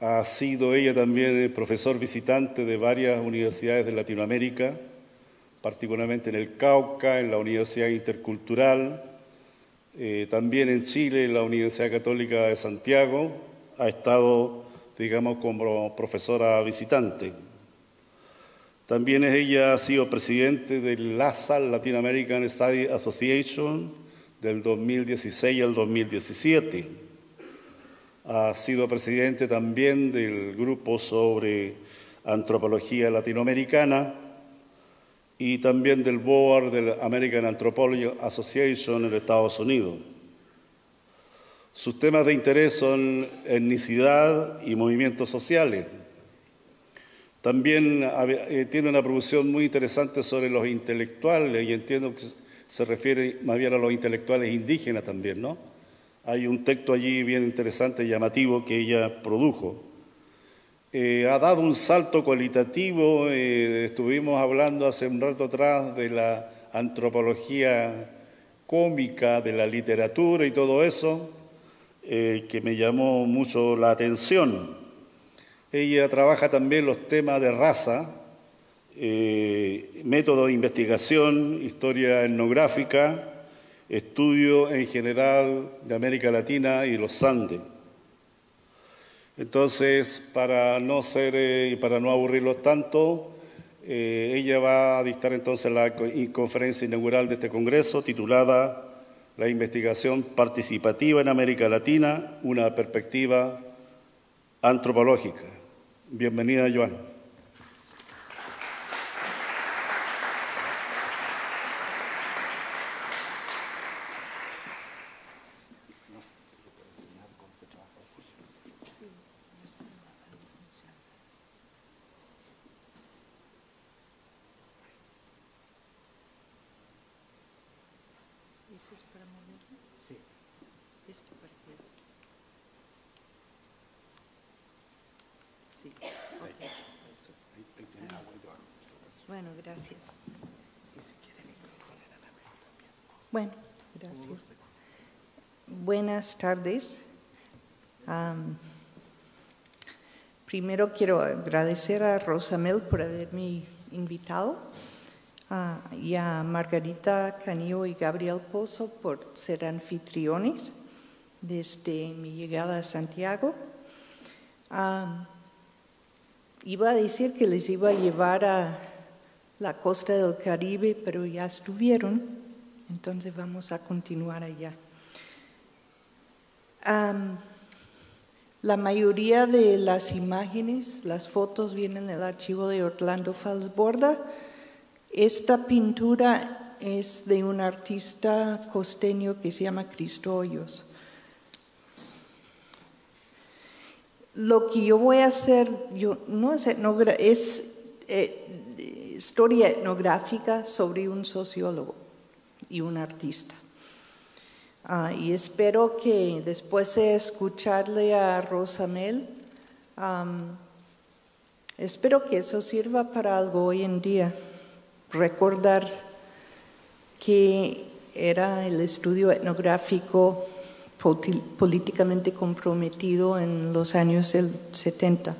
Ha sido ella también profesor visitante de varias universidades de Latinoamérica, particularmente en el Cauca, en la Universidad Intercultural, también en Chile, en la Universidad Católica de Santiago. Ha estado, digamos, como profesora visitante. También ella ha sido presidente del LASA, Latin American Study Association, del 2016 al 2017. Ha sido presidente también del grupo sobre antropología latinoamericana y también del board del American Anthropology Association en Estados Unidos. Sus temas de interés son etnicidad y movimientos sociales. También tiene una producción muy interesante sobre los intelectuales, y entiendo que se refiere más bien a los intelectuales indígenas también, ¿no? Hay un texto allí bien interesante y llamativo que ella produjo. Ha dado un salto cualitativo, estuvimos hablando hace un rato atrás de la antropología cómica, de la literatura y todo eso, que me llamó mucho la atención. Ella trabaja también los temas de raza, método de investigación, historia etnográfica, estudio en general de América Latina y los Andes. Entonces, para no aburrirlos tanto, ella va a dictar entonces la conferencia inaugural de este congreso titulada La investigación participativa en América Latina, una perspectiva antropológica. Bienvenida, Joan. Bueno, gracias. Bueno, gracias. Buenas tardes. Primero quiero agradecer a Rosamel por haberme invitado y a Margarita Canillo y Gabriel Pozo por ser anfitriones desde mi llegada a Santiago. Iba a decir que les iba a llevar a la costa del Caribe, pero ya estuvieron, entonces vamos a continuar allá. La mayoría de las imágenes, las fotos vienen del archivo de Orlando Fals Borda. Esta pintura es de un artista costeño que se llama Cristo Hoyos. Lo que yo voy a hacer, es historia etnográfica sobre un sociólogo y un artista. Y espero que después de escucharle a Rosamel, espero que eso sirva para algo hoy en día. Recordar que era el estudio etnográfico políticamente comprometido en los años del 70.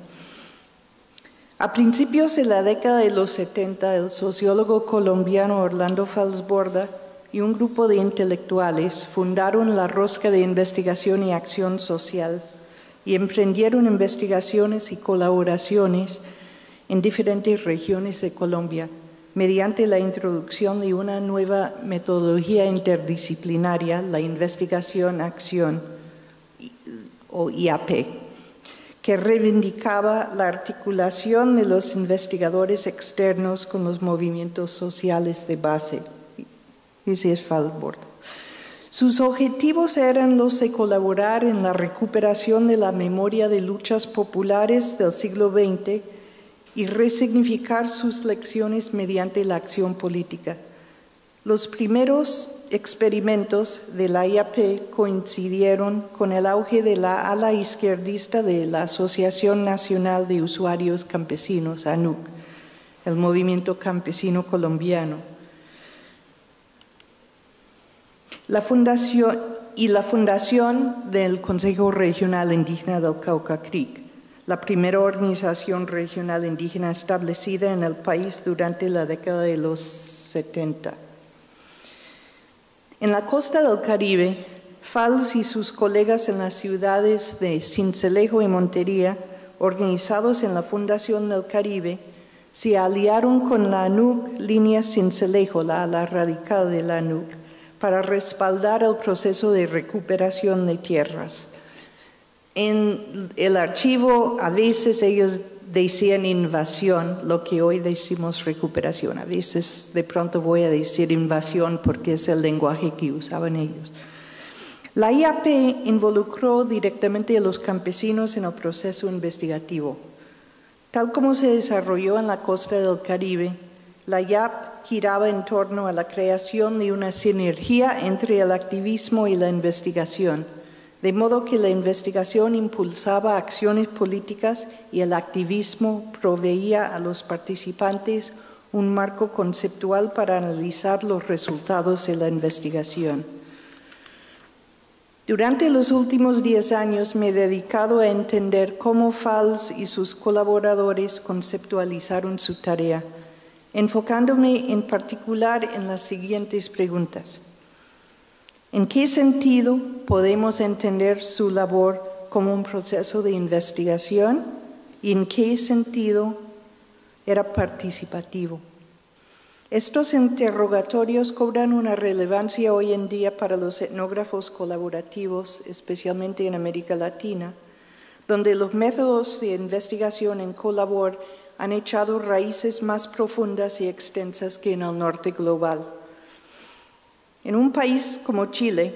A principios de la década de los 70, el sociólogo colombiano Orlando Fals Borda y un grupo de intelectuales fundaron la Rosca de Investigación y Acción Social y emprendieron investigaciones y colaboraciones en diferentes regiones de Colombia mediante la introducción de una nueva metodología interdisciplinaria, la investigación-acción o IAP, que reivindicaba la articulación de los investigadores externos con los movimientos sociales de base. Ese es Fals Borda. Sus objetivos eran los de colaborar en la recuperación de la memoria de luchas populares del siglo XX y resignificar sus lecciones mediante la acción política. Los primeros experimentos de la IAP coincidieron con el auge de la ala izquierdista de la Asociación Nacional de Usuarios Campesinos, ANUC, el movimiento campesino colombiano. La fundación del Consejo Regional Indígena del Cauca Creek, la primera organización regional indígena establecida en el país durante la década de los 70. En la costa del Caribe, Fals y sus colegas en las ciudades de Sincelejo y Montería, organizados en la Fundación del Caribe, se aliaron con la ANUC Línea Sincelejo, la ala radical de la ANUC, para respaldar el proceso de recuperación de tierras. En el archivo a veces ellos decían invasión, lo que hoy decimos recuperación. A veces de pronto voy a decir invasión porque es el lenguaje que usaban ellos. La IAP involucró directamente a los campesinos en el proceso investigativo. Tal como se desarrolló en la costa del Caribe, la IAP giraba en torno a la creación de una sinergia entre el activismo y la investigación, de modo que la investigación impulsaba acciones políticas y el activismo proveía a los participantes un marco conceptual para analizar los resultados de la investigación. Durante los últimos 10 años me he dedicado a entender cómo FALS y sus colaboradores conceptualizaron su tarea, enfocándome en particular en las siguientes preguntas. ¿En qué sentido podemos entender su labor como un proceso de investigación y en qué sentido era participativo? Estos interrogatorios cobran una relevancia hoy en día para los etnógrafos colaborativos, especialmente en América Latina, donde los métodos de investigación en colabor han echado raíces más profundas y extensas que en el norte global. En un país como Chile,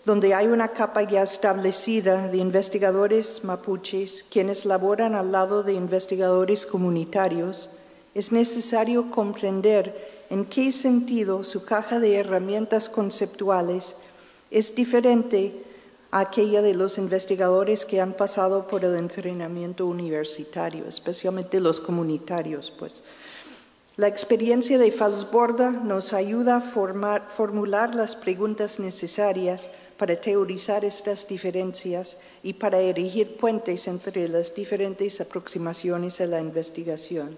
donde hay una capa ya establecida de investigadores mapuches, quienes laboran al lado de investigadores comunitarios, es necesario comprender en qué sentido su caja de herramientas conceptuales es diferente a aquella de los investigadores que han pasado por el entrenamiento universitario, especialmente los comunitarios, pues. La experiencia de Falsborda nos ayuda a formular las preguntas necesarias para teorizar estas diferencias y para erigir puentes entre las diferentes aproximaciones a la investigación.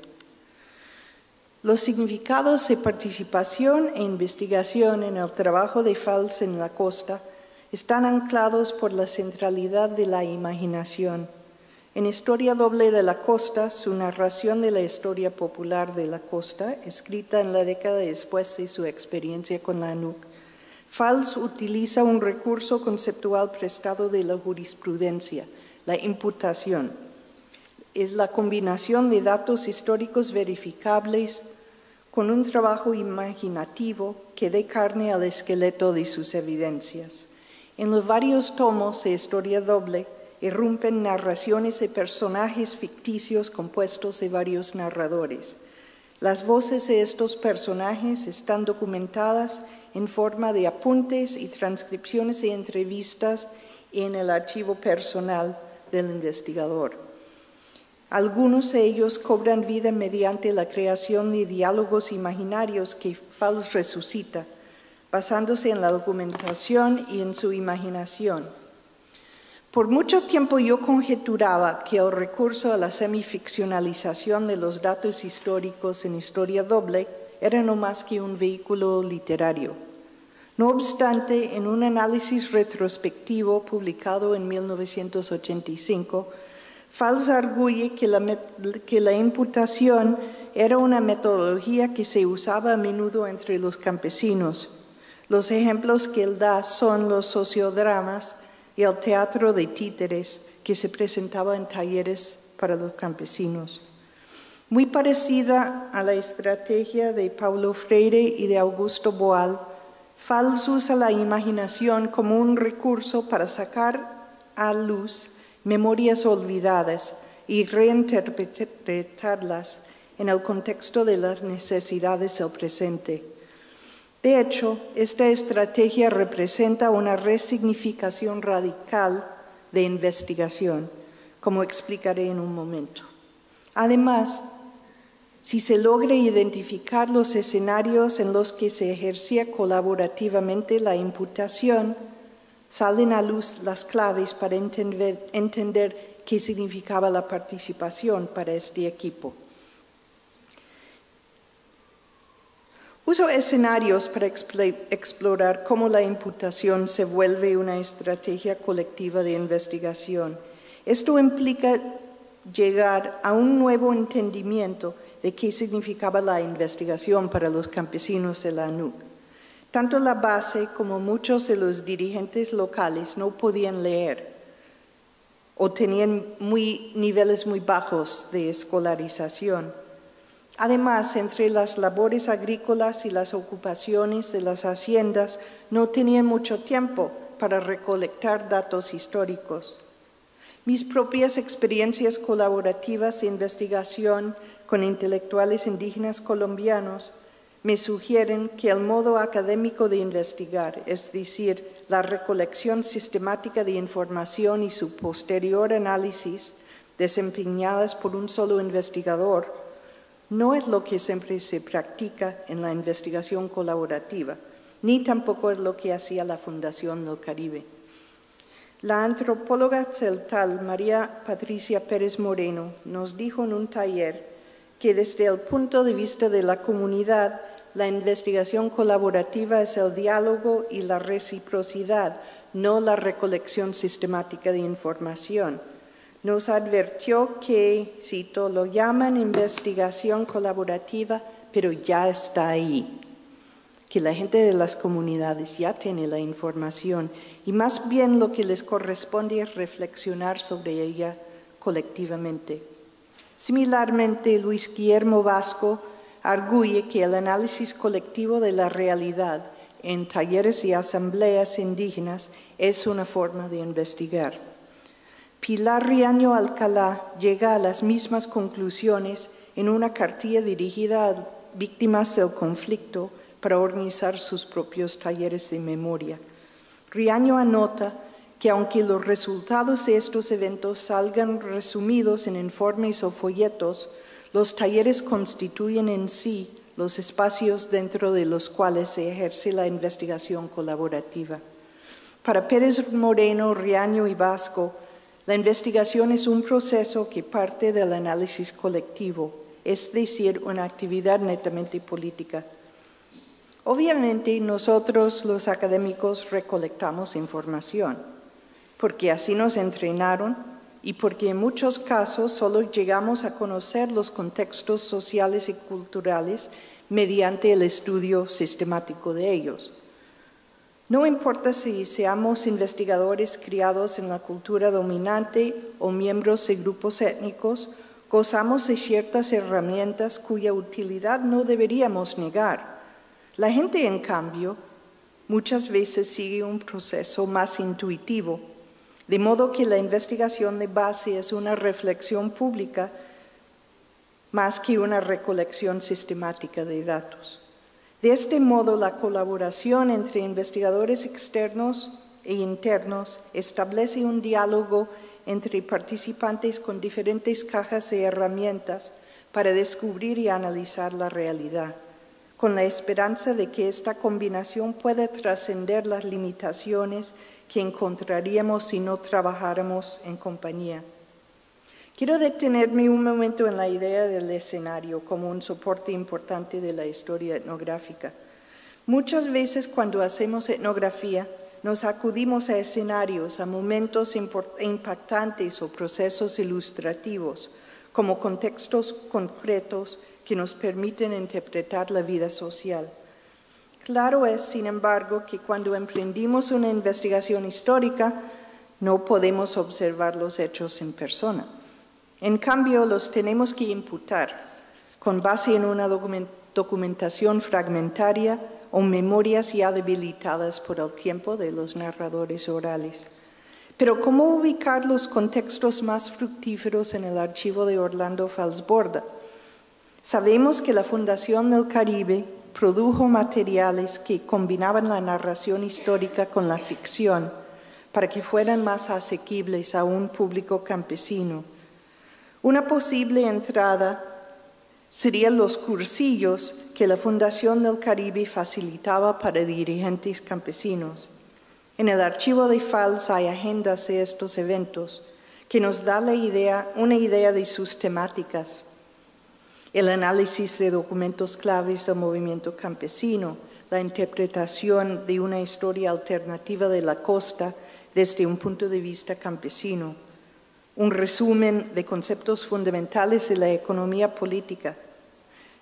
Los significados de participación e investigación en el trabajo de FALS en la costa están anclados por la centralidad de la imaginación. En Historia Doble de la Costa, su narración de la historia popular de la costa, escrita en la década después de su experiencia con la ANUC, FALS utiliza un recurso conceptual prestado de la jurisprudencia, la imputación. Es la combinación de datos históricos verificables con un trabajo imaginativo que dé carne al esqueleto de sus evidencias. En los varios tomos de Historia Doble, irrumpen narraciones de personajes ficticios compuestos de varios narradores. Las voces de estos personajes están documentadas en forma de apuntes y transcripciones de entrevistas en el archivo personal del investigador. Algunos de ellos cobran vida mediante la creación de diálogos imaginarios que FALS resucita, basándose en la documentación y en su imaginación. Por mucho tiempo yo conjeturaba que el recurso a la semificcionalización de los datos históricos en Historia Doble era no más que un vehículo literario. No obstante, en un análisis retrospectivo publicado en 1985, FALS arguye que la imputación era una metodología que se usaba a menudo entre los campesinos. Los ejemplos que él da son los sociodramas y el teatro de títeres que se presentaba en talleres para los campesinos. Muy parecida a la estrategia de Paulo Freire y de Augusto Boal, FALS usa la imaginación como un recurso para sacar a luz memorias olvidadas y reinterpretarlas en el contexto de las necesidades del presente. De hecho, esta estrategia representa una resignificación radical de investigación, como explicaré en un momento. Además, si se logra identificar los escenarios en los que se ejercía colaborativamente la imputación, salen a luz las claves para entender qué significaba la participación para este equipo. Uso escenarios para explorar cómo la imputación se vuelve una estrategia colectiva de investigación. Esto implica llegar a un nuevo entendimiento de qué significaba la investigación para los campesinos de la ANUC. Tanto la base como muchos de los dirigentes locales no podían leer o tenían niveles muy bajos de escolarización. Además, entre las labores agrícolas y las ocupaciones de las haciendas, no tenían mucho tiempo para recolectar datos históricos. Mis propias experiencias colaborativas de investigación con intelectuales indígenas colombianos me sugieren que el modo académico de investigar, es decir, la recolección sistemática de información y su posterior análisis, desempeñadas por un solo investigador, no es lo que siempre se practica en la investigación colaborativa, ni tampoco es lo que hacía la Fundación del Caribe. La antropóloga celtal María Patricia Pérez Moreno nos dijo en un taller que desde el punto de vista de la comunidad, la investigación colaborativa es el diálogo y la reciprocidad, no la recolección sistemática de información. Nos advirtió que, cito, lo llaman investigación colaborativa, pero ya está ahí, que la gente de las comunidades ya tiene la información y más bien lo que les corresponde es reflexionar sobre ella colectivamente. Similarmente, Luis Guillermo Vasco arguye que el análisis colectivo de la realidad en talleres y asambleas indígenas es una forma de investigar. Pilar Riaño Alcalá llega a las mismas conclusiones en una cartilla dirigida a víctimas del conflicto para organizar sus propios talleres de memoria. Riaño anota que aunque los resultados de estos eventos salgan resumidos en informes o folletos, los talleres constituyen en sí los espacios dentro de los cuales se ejerce la investigación colaborativa. Para Pérez Moreno, Riaño y Vasco, la investigación es un proceso que parte del análisis colectivo, es decir, una actividad netamente política. Obviamente, nosotros los académicos recolectamos información, porque así nos entrenaron y porque en muchos casos solo llegamos a conocer los contextos sociales y culturales mediante el estudio sistemático de ellos. No importa si seamos investigadores criados en la cultura dominante o miembros de grupos étnicos, gozamos de ciertas herramientas cuya utilidad no deberíamos negar. La gente, en cambio, muchas veces sigue un proceso más intuitivo, de modo que la investigación de base es una reflexión pública más que una recolección sistemática de datos. De este modo, la colaboración entre investigadores externos e internos establece un diálogo entre participantes con diferentes cajas de herramientas para descubrir y analizar la realidad, con la esperanza de que esta combinación pueda trascender las limitaciones que encontraríamos si no trabajáramos en compañía. Quiero detenerme un momento en la idea del escenario como un soporte importante de la historia etnográfica. Muchas veces cuando hacemos etnografía nos acudimos a escenarios, a momentos impactantes o procesos ilustrativos, como contextos concretos que nos permiten interpretar la vida social. Claro es, sin embargo, que cuando emprendimos una investigación histórica no podemos observar los hechos en persona. En cambio, los tenemos que imputar con base en una documentación fragmentaria o memorias ya debilitadas por el tiempo de los narradores orales. Pero ¿cómo ubicar los contextos más fructíferos en el archivo de Orlando Falsborda? Sabemos que la Fundación del Caribe produjo materiales que combinaban la narración histórica con la ficción para que fueran más asequibles a un público campesino. Una posible entrada serían los cursillos que la Fundación del Caribe facilitaba para dirigentes campesinos. En el archivo de FALS hay agendas de estos eventos que nos da una idea de sus temáticas. El análisis de documentos claves del movimiento campesino, la interpretación de una historia alternativa de la costa desde un punto de vista campesino, un resumen de conceptos fundamentales de la economía política.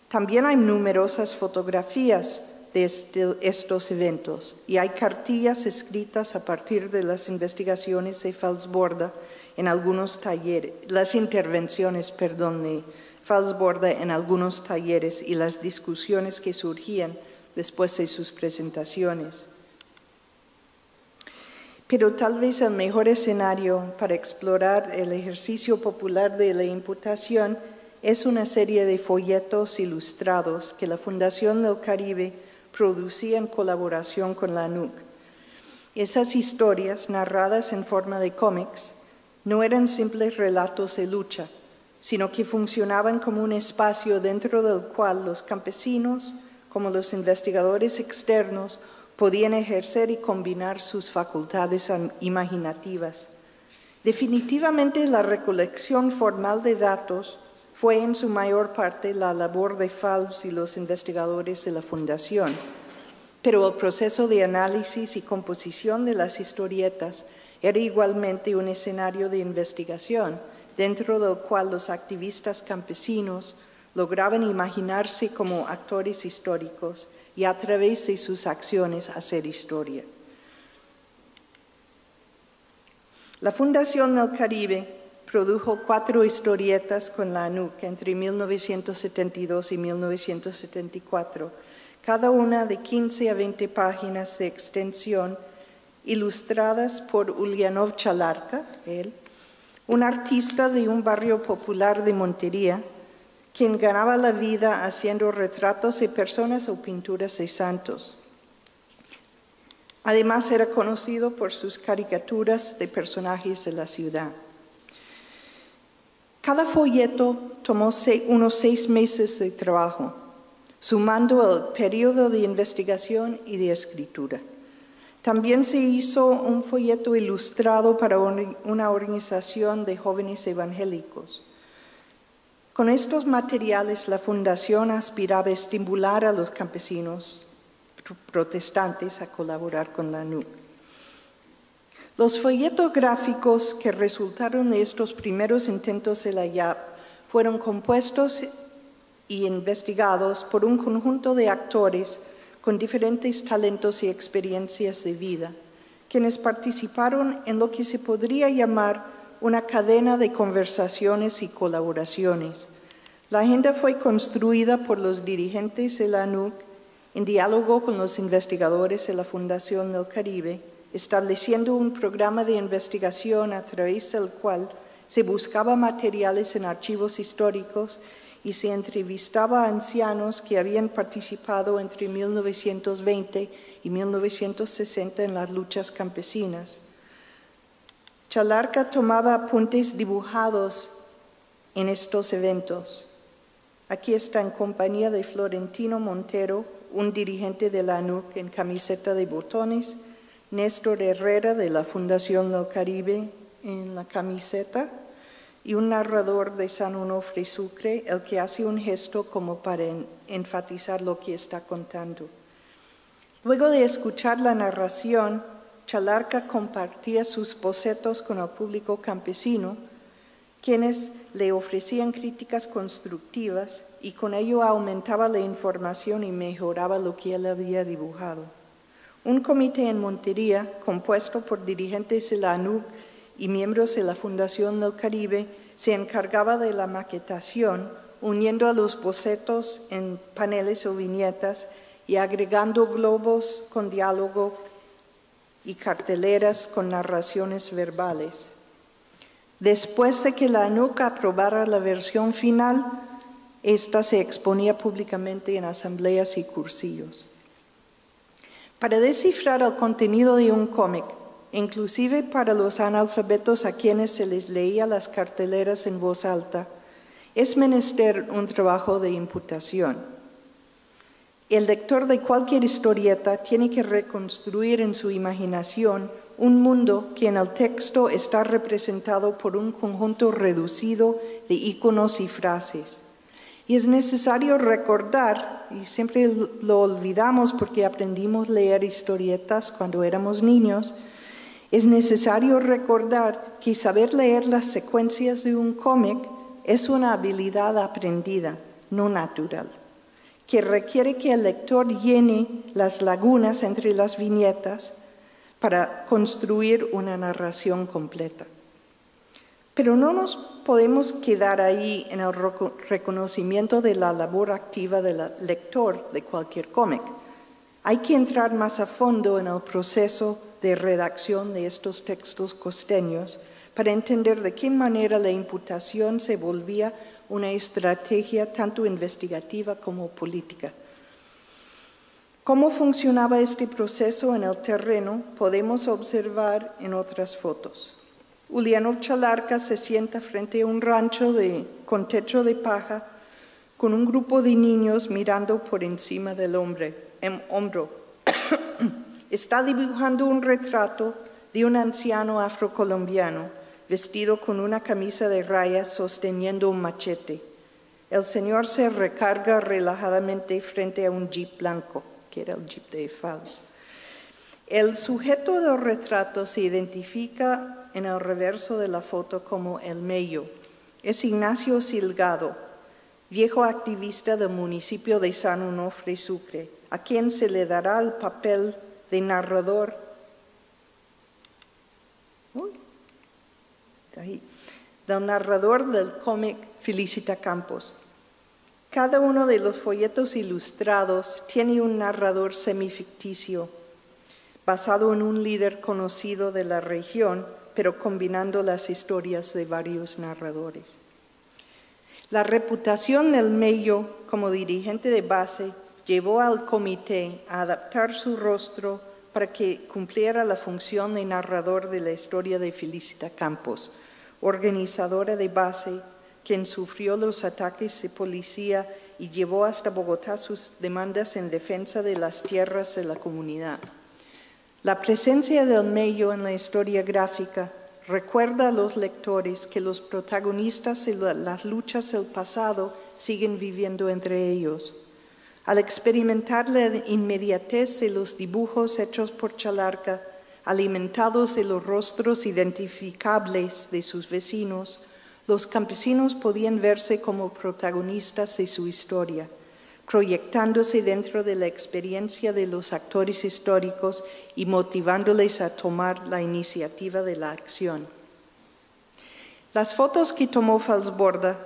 También hay numerosas fotografías de estos eventos y hay cartillas escritas a partir de las investigaciones de Falsborda en algunos talleres, las intervenciones, de Falsborda en algunos talleres y las discusiones que surgían después de sus presentaciones. Pero tal vez el mejor escenario para explorar el ejercicio popular de la imputación es una serie de folletos ilustrados que la Fundación del Caribe producía en colaboración con la ANUC. Esas historias, narradas en forma de cómics, no eran simples relatos de lucha, sino que funcionaban como un espacio dentro del cual los campesinos, como los investigadores externos, podían ejercer y combinar sus facultades imaginativas. Definitivamente la recolección formal de datos fue en su mayor parte la labor de Fals y los investigadores de la Fundación, pero el proceso de análisis y composición de las historietas era igualmente un escenario de investigación, dentro del cual los activistas campesinos lograban imaginarse como actores históricos y a través de sus acciones hacer historia. La Fundación del Caribe produjo 4 historietas con la ANUC entre 1972 y 1974, cada una de 15 a 20 páginas de extensión, ilustradas por Ulianov Chalarka, un artista de un barrio popular de Montería, quien ganaba la vida haciendo retratos de personas o pinturas de santos. Además, era conocido por sus caricaturas de personajes de la ciudad. Cada folleto tomó unos 6 meses de trabajo, sumando el periodo de investigación y de escritura. También se hizo un folleto ilustrado para una organización de jóvenes evangélicos. Con estos materiales, la Fundación aspiraba a estimular a los campesinos protestantes a colaborar con la ANUC. Los folletos gráficos que resultaron de estos primeros intentos de la IAP fueron compuestos y investigados por un conjunto de actores con diferentes talentos y experiencias de vida, quienes participaron en lo que se podría llamar una cadena de conversaciones y colaboraciones. La agenda fue construida por los dirigentes de la ANUC en diálogo con los investigadores de la Fundación del Caribe, estableciendo un programa de investigación a través del cual se buscaba materiales en archivos históricos y se entrevistaba a ancianos que habían participado entre 1920 y 1960 en las luchas campesinas. Chalarka tomaba apuntes dibujados en estos eventos. Aquí está en compañía de Florentino Montero, un dirigente de la ANUC en camiseta de botones, Néstor Herrera de la Fundación del Caribe en la camiseta y un narrador de San Onofre Sucre, el que hace un gesto como para enfatizar lo que está contando. Luego de escuchar la narración, Chalarka compartía sus bocetos con el público campesino, quienes le ofrecían críticas constructivas y con ello aumentaba la información y mejoraba lo que él había dibujado. Un comité en Montería, compuesto por dirigentes de la ANUC y miembros de la Fundación del Caribe, se encargaba de la maquetación, uniendo a los bocetos en paneles o viñetas y agregando globos con diálogo y carteleras con narraciones verbales. Después de que la ANUC aprobara la versión final, esta se exponía públicamente en asambleas y cursillos. Para descifrar el contenido de un cómic, inclusive para los analfabetos a quienes se les leía las carteleras en voz alta, es menester un trabajo de imputación. El lector de cualquier historieta tiene que reconstruir en su imaginación un mundo que en el texto está representado por un conjunto reducido de iconos y frases. Y es necesario recordar, y siempre lo olvidamos porque aprendimos a leer historietas cuando éramos niños, es necesario recordar que saber leer las secuencias de un cómic es una habilidad aprendida, no natural, que requiere que el lector llene las lagunas entre las viñetas para construir una narración completa. Pero no nos podemos quedar ahí en el reconocimiento de la labor activa del lector de cualquier cómic. Hay que entrar más a fondo en el proceso de redacción de estos textos costeños para entender de qué manera la imputación se volvía una estrategia tanto investigativa como política. Cómo funcionaba este proceso en el terreno podemos observar en otras fotos. Ulianov Chalarka se sienta frente a un rancho con techo de paja con un grupo de niños mirando por encima del hombro. Está dibujando un retrato de un anciano afrocolombiano vestido con una camisa de rayas sosteniendo un machete. El señor se recarga relajadamente frente a un jeep blanco, que era el jeep de Fals. El sujeto del retrato se identifica en el reverso de la foto como el Mello. Es Ignacio Silgado, viejo activista del municipio de San Onofre, Sucre, a quien se le dará el papel de narrador del narrador del cómic Felicita Campos. Cada uno de los folletos ilustrados tiene un narrador semificticio, basado en un líder conocido de la región, pero combinando las historias de varios narradores. La reputación del Mello como dirigente de base llevó al comité a adaptar su rostro para que cumpliera la función de narrador de la historia de Felicita Campos, organizadora de base, quien sufrió los ataques de policía y llevó hasta Bogotá sus demandas en defensa de las tierras de la comunidad. La presencia del Mello en la historia gráfica recuerda a los lectores que los protagonistas de las luchas del pasado siguen viviendo entre ellos. Al experimentar la inmediatez de los dibujos hechos por Chalarka, alimentados de los rostros identificables de sus vecinos, los campesinos podían verse como protagonistas de su historia, proyectándose dentro de la experiencia de los actores históricos y motivándoles a tomar la iniciativa de la acción. Las fotos que tomó Falsborda,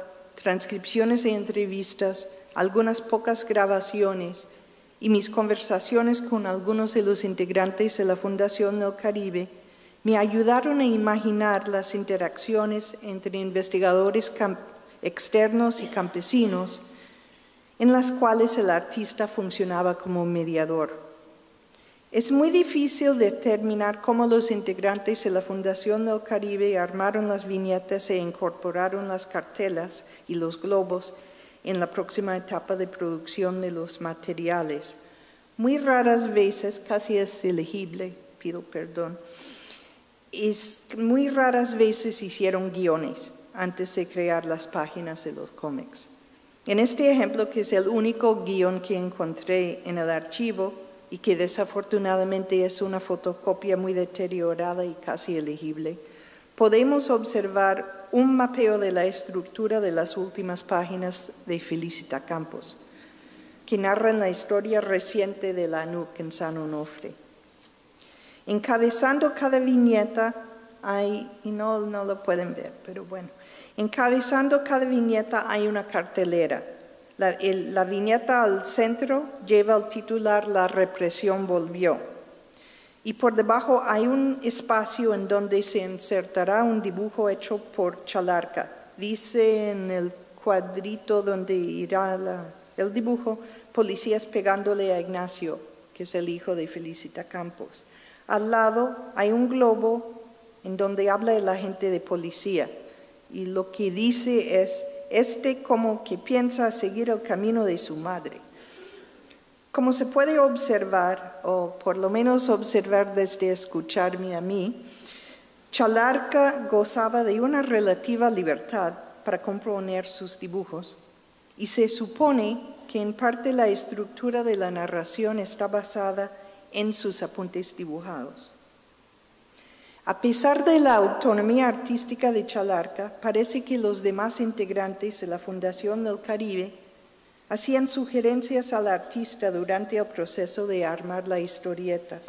transcripciones de entrevistas, algunas pocas grabaciones y mis conversaciones con algunos de los integrantes de la Fundación del Caribe me ayudaron a imaginar las interacciones entre investigadores externos y campesinos en las cuales el artista funcionaba como mediador. Es muy difícil determinar cómo los integrantes de la Fundación del Caribe armaron las viñetas e incorporaron las cartelas y los globos en la próxima etapa de producción de los materiales. Muy raras veces, casi es ilegible, pido perdón, muy raras veces hicieron guiones antes de crear las páginas de los cómics. En este ejemplo, que es el único guión que encontré en el archivo y que desafortunadamente es una fotocopia muy deteriorada y casi ilegible, podemos observar un mapeo de la estructura de las últimas páginas de Felicita Campos, que narran la historia reciente de la ANUC en San Onofre. Encabezando cada viñeta hay, y no lo pueden ver, pero bueno, encabezando cada viñeta hay una cartelera. La viñeta al centro lleva el titular "La represión volvió". Y por debajo hay un espacio en donde se insertará un dibujo hecho por Chalarka. Dice en el cuadrito donde irá el dibujo, policías pegándole a Ignacio, que es el hijo de Felicita Campos. Al lado hay un globo en donde habla el agente de policía. Y lo que dice es, como que piensa seguir el camino de su madre. Como se puede observar, o por lo menos observar desde escucharme a mí, Chalarka gozaba de una relativa libertad para componer sus dibujos y se supone que en parte la estructura de la narración está basada en sus apuntes dibujados. A pesar de la autonomía artística de Chalarka, parece que los demás integrantes de la Fundación del Caribe hacían sugerencias al artista durante el proceso de armar la historieta.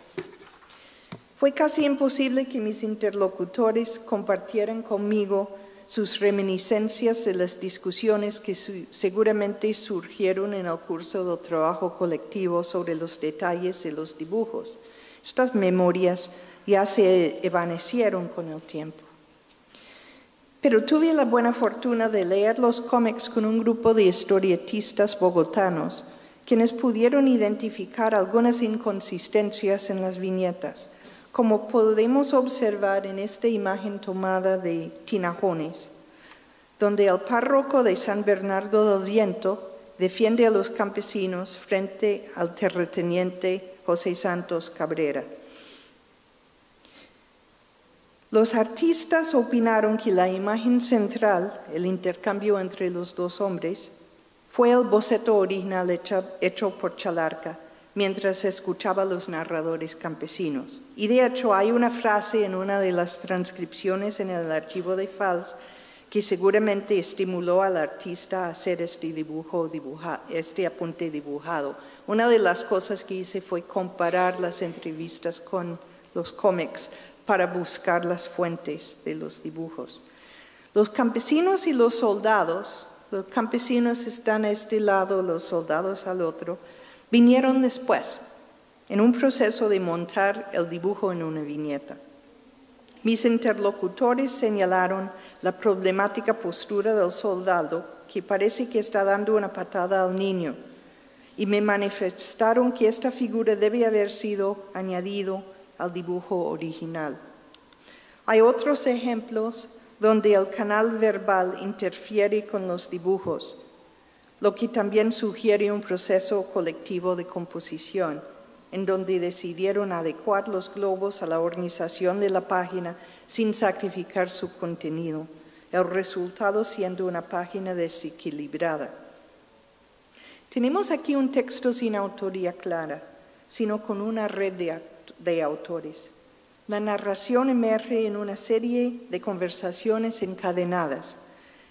Fue casi imposible que mis interlocutores compartieran conmigo sus reminiscencias de las discusiones que seguramente surgieron en el curso del trabajo colectivo sobre los detalles de los dibujos. Estas memorias ya se evanecieron con el tiempo. Pero tuve la buena fortuna de leer los cómics con un grupo de historietistas bogotanos, quienes pudieron identificar algunas inconsistencias en las viñetas, como podemos observar en esta imagen tomada de Tinajones, donde el párroco de San Bernardo del Viento defiende a los campesinos frente al terrateniente José Santos Cabrera. Los artistas opinaron que la imagen central, el intercambio entre los dos hombres, fue el boceto original hecho por Chalarca, mientras escuchaba a los narradores campesinos. Y de hecho hay una frase en una de las transcripciones en el archivo de Fals que seguramente estimuló al artista a hacer este apunte dibujado. Una de las cosas que hice fue comparar las entrevistas con los cómics para buscar las fuentes de los dibujos. Los campesinos y los soldados, los campesinos están a este lado, los soldados al otro, vinieron después, en un proceso de montar el dibujo en una viñeta. Mis interlocutores señalaron la problemática postura del soldado, que parece que está dando una patada al niño, y me manifestaron que esta figura debe haber sido añadido al dibujo original. Hay otros ejemplos donde el canal verbal interfiere con los dibujos, lo que también sugiere un proceso colectivo de composición, en donde decidieron adecuar los globos a la organización de la página sin sacrificar su contenido, el resultado siendo una página desequilibrada. Tenemos aquí un texto sin autoría clara, sino con una red de autores. La narración emerge en una serie de conversaciones encadenadas,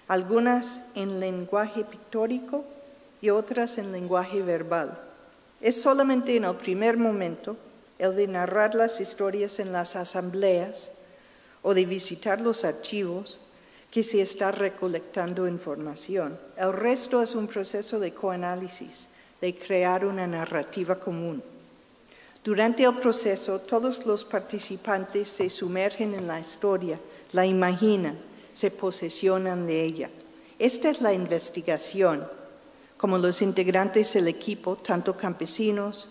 algunas en lenguaje pictórico y otras en lenguaje verbal. Es solamente en el primer momento, el de narrar las historias en las asambleas o de visitar los archivos, que se está recolectando información. El resto es un proceso de coanálisis, de crear una narrativa común. Durante el proceso, todos los participantes se sumergen en la historia, la imaginan, se posesionan de ella. Esta es la investigación, como los integrantes del equipo, tanto campesinos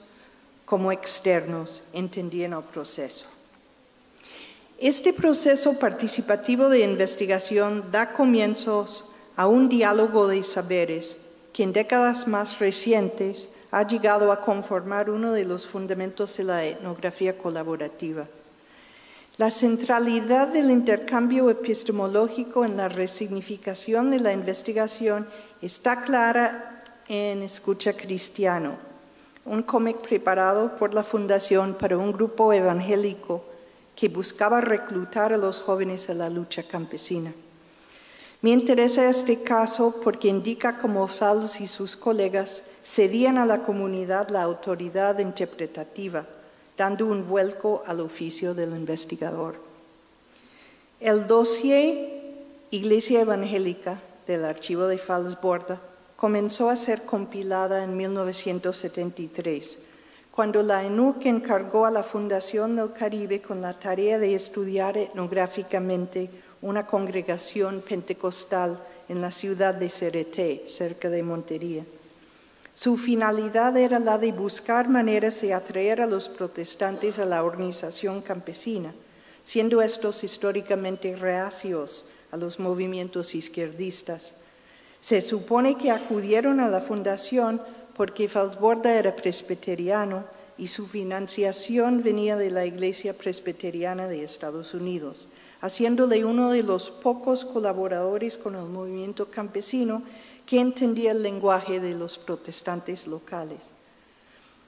como externos, entendían el proceso. Este proceso participativo de investigación da comienzos a un diálogo de saberes que en décadas más recientes ha llegado a conformar uno de los fundamentos de la etnografía colaborativa. La centralidad del intercambio epistemológico en la resignificación de la investigación está clara en Escucha Cristiano, un cómic preparado por la Fundación para un grupo evangélico que buscaba reclutar a los jóvenes a la lucha campesina. Me interesa este caso porque indica cómo Fals y sus colegas cedían a la comunidad la autoridad interpretativa, dando un vuelco al oficio del investigador. El dossier Iglesia Evangélica del archivo de Fals Borda comenzó a ser compilada en 1973, cuando la ENUC encargó a la Fundación del Caribe con la tarea de estudiar etnográficamente una congregación pentecostal en la ciudad de Cereté, cerca de Montería. Su finalidad era la de buscar maneras de atraer a los protestantes a la organización campesina, siendo estos históricamente reacios a los movimientos izquierdistas. Se supone que acudieron a la fundación porque Fals Borda era presbiteriano y su financiación venía de la Iglesia Presbiteriana de Estados Unidos, haciéndole uno de los pocos colaboradores con el movimiento campesino que entendía el lenguaje de los protestantes locales.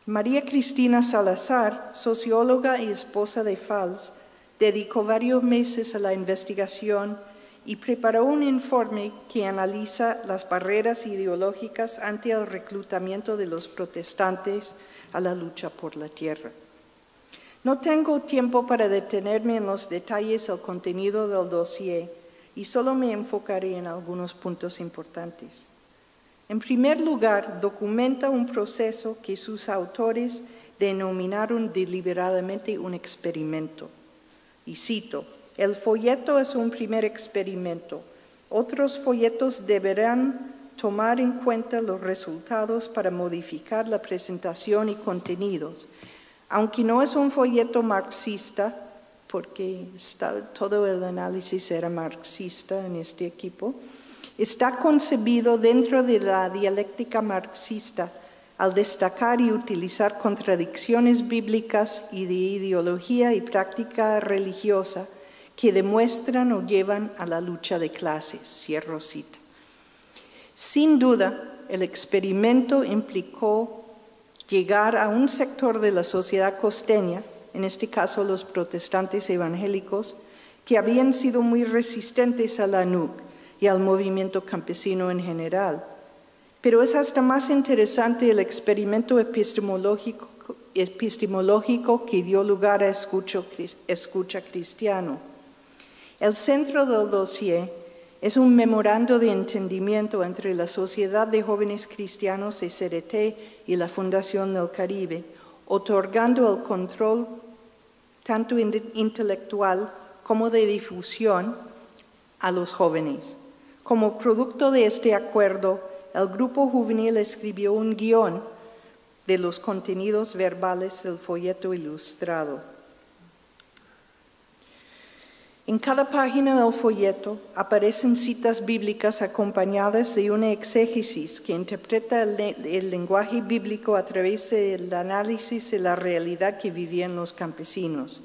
María Cristina Salazar, socióloga y esposa de Fals, dedicó varios meses a la investigación y preparó un informe que analiza las barreras ideológicas ante el reclutamiento de los protestantes a la lucha por la tierra. No tengo tiempo para detenerme en los detalles del contenido del dossier y solo me enfocaré en algunos puntos importantes. En primer lugar, documenta un proceso que sus autores denominaron deliberadamente un experimento. Y cito, El folleto es un primer experimento. Otros folletos deberán tomar en cuenta los resultados para modificar la presentación y contenidos. Aunque no es un folleto marxista, porque todo el análisis era marxista en este equipo, está concebido dentro de la dialéctica marxista al destacar y utilizar contradicciones bíblicas y de ideología y práctica religiosa que demuestran o llevan a la lucha de clases. Cierro cita. Sin duda, el experimento implicó llegar a un sector de la sociedad costeña, en este caso los protestantes evangélicos, que habían sido muy resistentes a la NUC y al movimiento campesino en general. Pero es hasta más interesante el experimento epistemológico que dio lugar a Escucha Cristiano. El centro del dossier es un memorando de entendimiento entre la Sociedad de Jóvenes Cristianos SRT y la Fundación del Caribe, otorgando el control tanto intelectual como de difusión a los jóvenes. Como producto de este acuerdo, el grupo juvenil escribió un guión de los contenidos verbales del folleto ilustrado. En cada página del folleto aparecen citas bíblicas acompañadas de una exégesis que interpreta el lenguaje bíblico a través del análisis de la realidad que vivían los campesinos,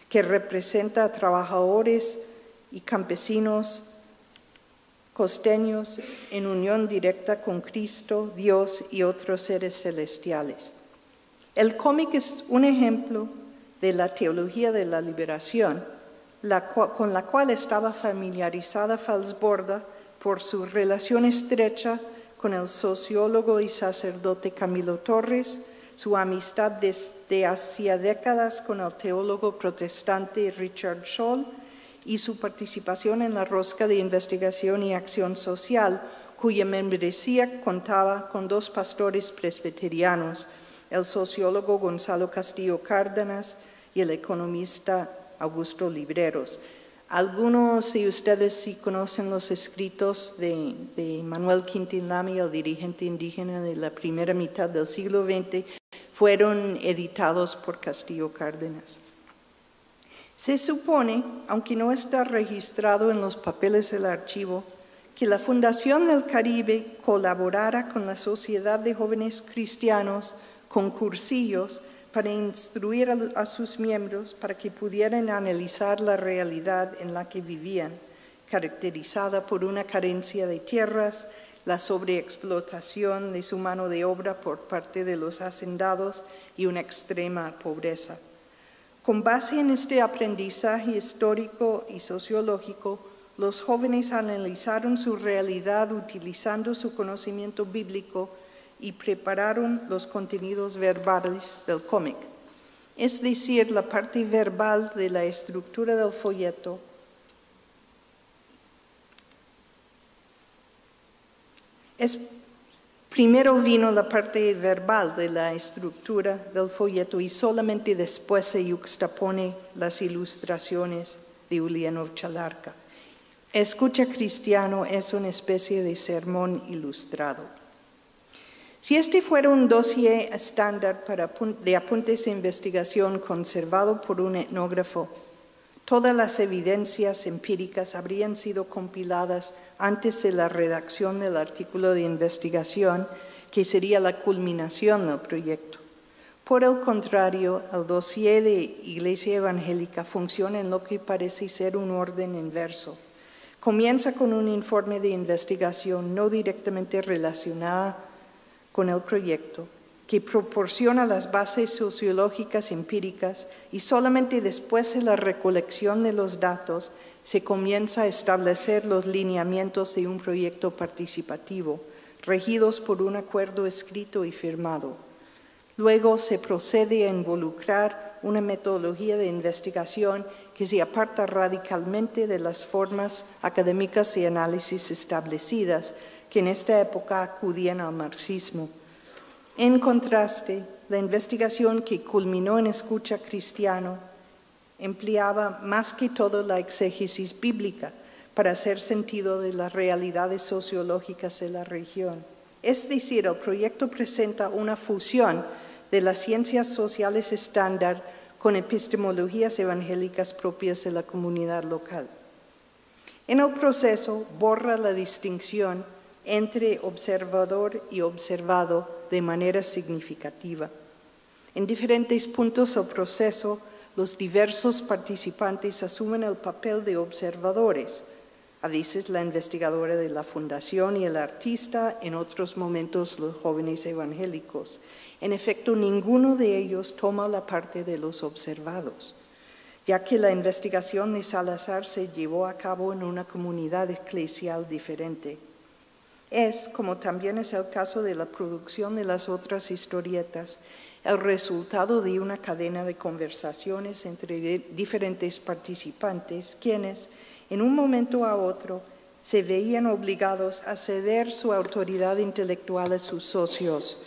que representa a trabajadores y campesinos costeños en unión directa con Cristo, Dios y otros seres celestiales. El cómic es un ejemplo de la teología de la liberación, con la cual estaba familiarizada Falsborda por su relación estrecha con el sociólogo y sacerdote Camilo Torres, su amistad desde hacía décadas con el teólogo protestante Richard Scholl y su participación en la Rosca de Investigación y Acción Social, cuya membresía contaba con 2 pastores presbiterianos, el sociólogo Gonzalo Castillo Cárdenas y el economista Augusto Libreros. Algunos de ustedes sí conocen los escritos de Manuel Quintín Lamy, el dirigente indígena de la primera mitad del siglo XX, fueron editados por Castillo Cárdenas. Se supone, aunque no está registrado en los papeles del archivo, que la Fundación del Caribe colaborara con la Sociedad de Jóvenes Cristianos con cursillos para instruir a sus miembros para que pudieran analizar la realidad en la que vivían, caracterizada por una carencia de tierras, la sobreexplotación de su mano de obra por parte de los hacendados y una extrema pobreza. Con base en este aprendizaje histórico y sociológico, los jóvenes analizaron su realidad utilizando su conocimiento bíblico y prepararon los contenidos verbales del cómic, es decir, la parte verbal de la estructura del folleto. Primero vino la parte verbal de la estructura del folleto y solamente después se yuxtapone las ilustraciones de Ulianov Chalarca. Escucha Cristiano es una especie de sermón ilustrado. Si este fuera un dossier estándar de apuntes de investigación conservado por un etnógrafo, todas las evidencias empíricas habrían sido compiladas antes de la redacción del artículo de investigación, que sería la culminación del proyecto. Por el contrario, el dossier de Iglesia Evangélica funciona en lo que parece ser un orden inverso. Comienza con un informe de investigación no directamente relacionada con el proyecto, que proporciona las bases sociológicas empíricas y solamente después de la recolección de los datos se comienza a establecer los lineamientos de un proyecto participativo, regidos por un acuerdo escrito y firmado. Luego se procede a involucrar una metodología de investigación que se aparta radicalmente de las formas académicas y análisis establecidas, que en esta época acudían al marxismo. En contraste, la investigación que culminó en Escucha Cristiano empleaba más que todo la exégesis bíblica para hacer sentido de las realidades sociológicas de la región. Es decir, el proyecto presenta una fusión de las ciencias sociales estándar con epistemologías evangélicas propias de la comunidad local. En el proceso borra la distinción entre observador y observado de manera significativa. En diferentes puntos del proceso, los diversos participantes asumen el papel de observadores, a veces la investigadora de la fundación y el artista, en otros momentos los jóvenes evangélicos. En efecto, ninguno de ellos toma la parte de los observados, ya que la investigación de Salazar se llevó a cabo en una comunidad eclesial diferente. Es, como también es el caso de la producción de las otras historietas, el resultado de una cadena de conversaciones entre diferentes participantes, quienes, en un momento a otro, se veían obligados a ceder su autoridad intelectual a sus socios,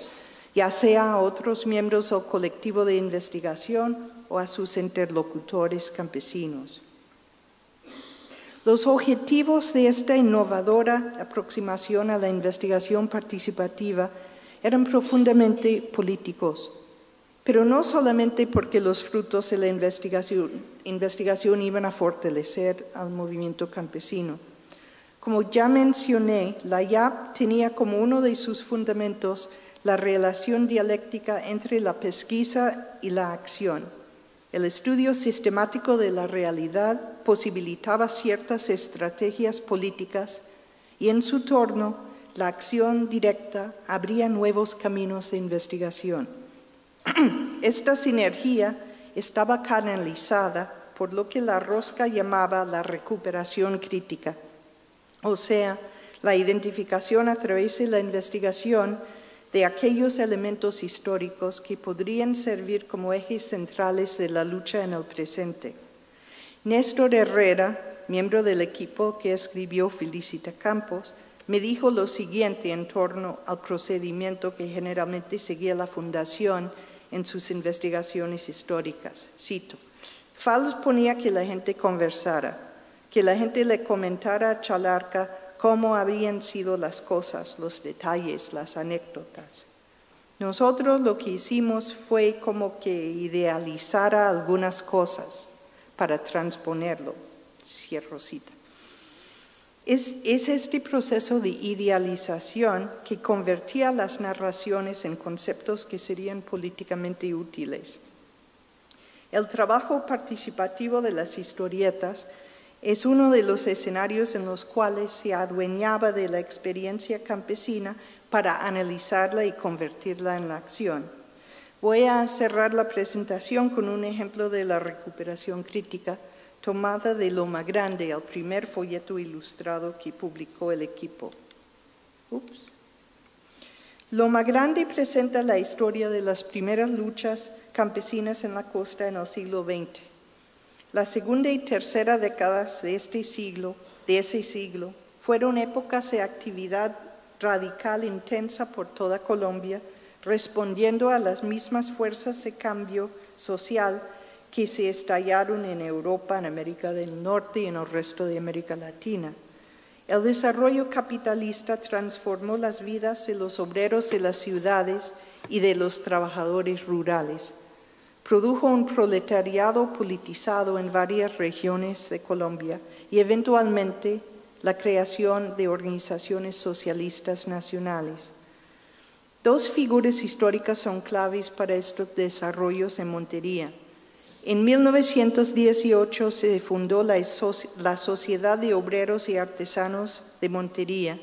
ya sea a otros miembros del colectivo de investigación o a sus interlocutores campesinos. Los objetivos de esta innovadora aproximación a la investigación participativa eran profundamente políticos, pero no solamente porque los frutos de la investigación iban a fortalecer al movimiento campesino. Como ya mencioné, la IAP tenía como uno de sus fundamentos la relación dialéctica entre la pesquisa y la acción. El estudio sistemático de la realidad posibilitaba ciertas estrategias políticas y en su torno la acción directa abría nuevos caminos de investigación. Esta sinergia estaba canalizada por lo que la Rosca llamaba la recuperación crítica, o sea, la identificación a través de la investigación de aquellos elementos históricos que podrían servir como ejes centrales de la lucha en el presente. Néstor Herrera, miembro del equipo que escribió Felicita Campos, me dijo lo siguiente en torno al procedimiento que generalmente seguía la Fundación en sus investigaciones históricas. Cito: Fals ponía que la gente conversara, que la gente le comentara a Chalarca cómo habían sido las cosas, los detalles, las anécdotas. Nosotros lo que hicimos fue como que idealizara algunas cosas para transponerlo. Cierro cita. Es este proceso de idealización que convertía las narraciones en conceptos que serían políticamente útiles. El trabajo participativo de las historietas es uno de los escenarios en los cuales se adueñaba de la experiencia campesina para analizarla y convertirla en la acción. Voy a cerrar la presentación con un ejemplo de la recuperación crítica tomada de Loma Grande, el primer folleto ilustrado que publicó el equipo. Loma Grande presenta la historia de las primeras luchas campesinas en la costa en el siglo XX. La segunda y tercera décadas de ese siglo, fueron épocas de actividad radical intensa por toda Colombia, respondiendo a las mismas fuerzas de cambio social que se estallaron en Europa, en América del Norte y en el resto de América Latina. El desarrollo capitalista transformó las vidas de los obreros de las ciudades y de los trabajadores rurales. Produjo un proletariado politizado en varias regiones de Colombia y eventualmente la creación de organizaciones socialistas nacionales. Dos figuras históricas son claves para estos desarrollos en Montería. En 1918 se fundó la Sociedad de Obreros y Artesanos de Montería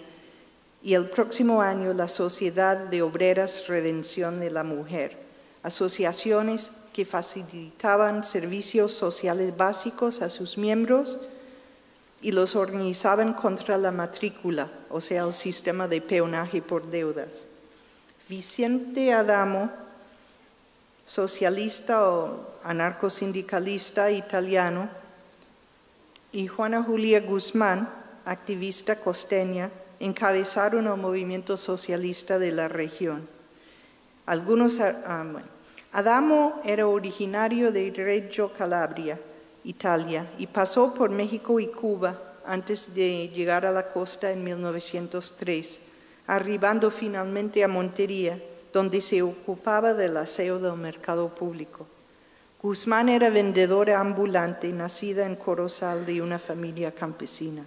y el próximo año la Sociedad de Obreras Redención de la Mujer, asociaciones que facilitaban servicios sociales básicos a sus miembros y los organizaban contra la matrícula, o sea, el sistema de peonaje por deudas. Vicente Adamo, socialista o anarcosindicalista italiano, y Juana Julia Guzmán, activista costeña, encabezaron el movimiento socialista de la región. Adamo era originario de Reggio Calabria, Italia, y pasó por México y Cuba antes de llegar a la costa en 1903, arribando finalmente a Montería, donde se ocupaba del aseo del mercado público. Guzmán era vendedora ambulante, nacida en Corozal de una familia campesina.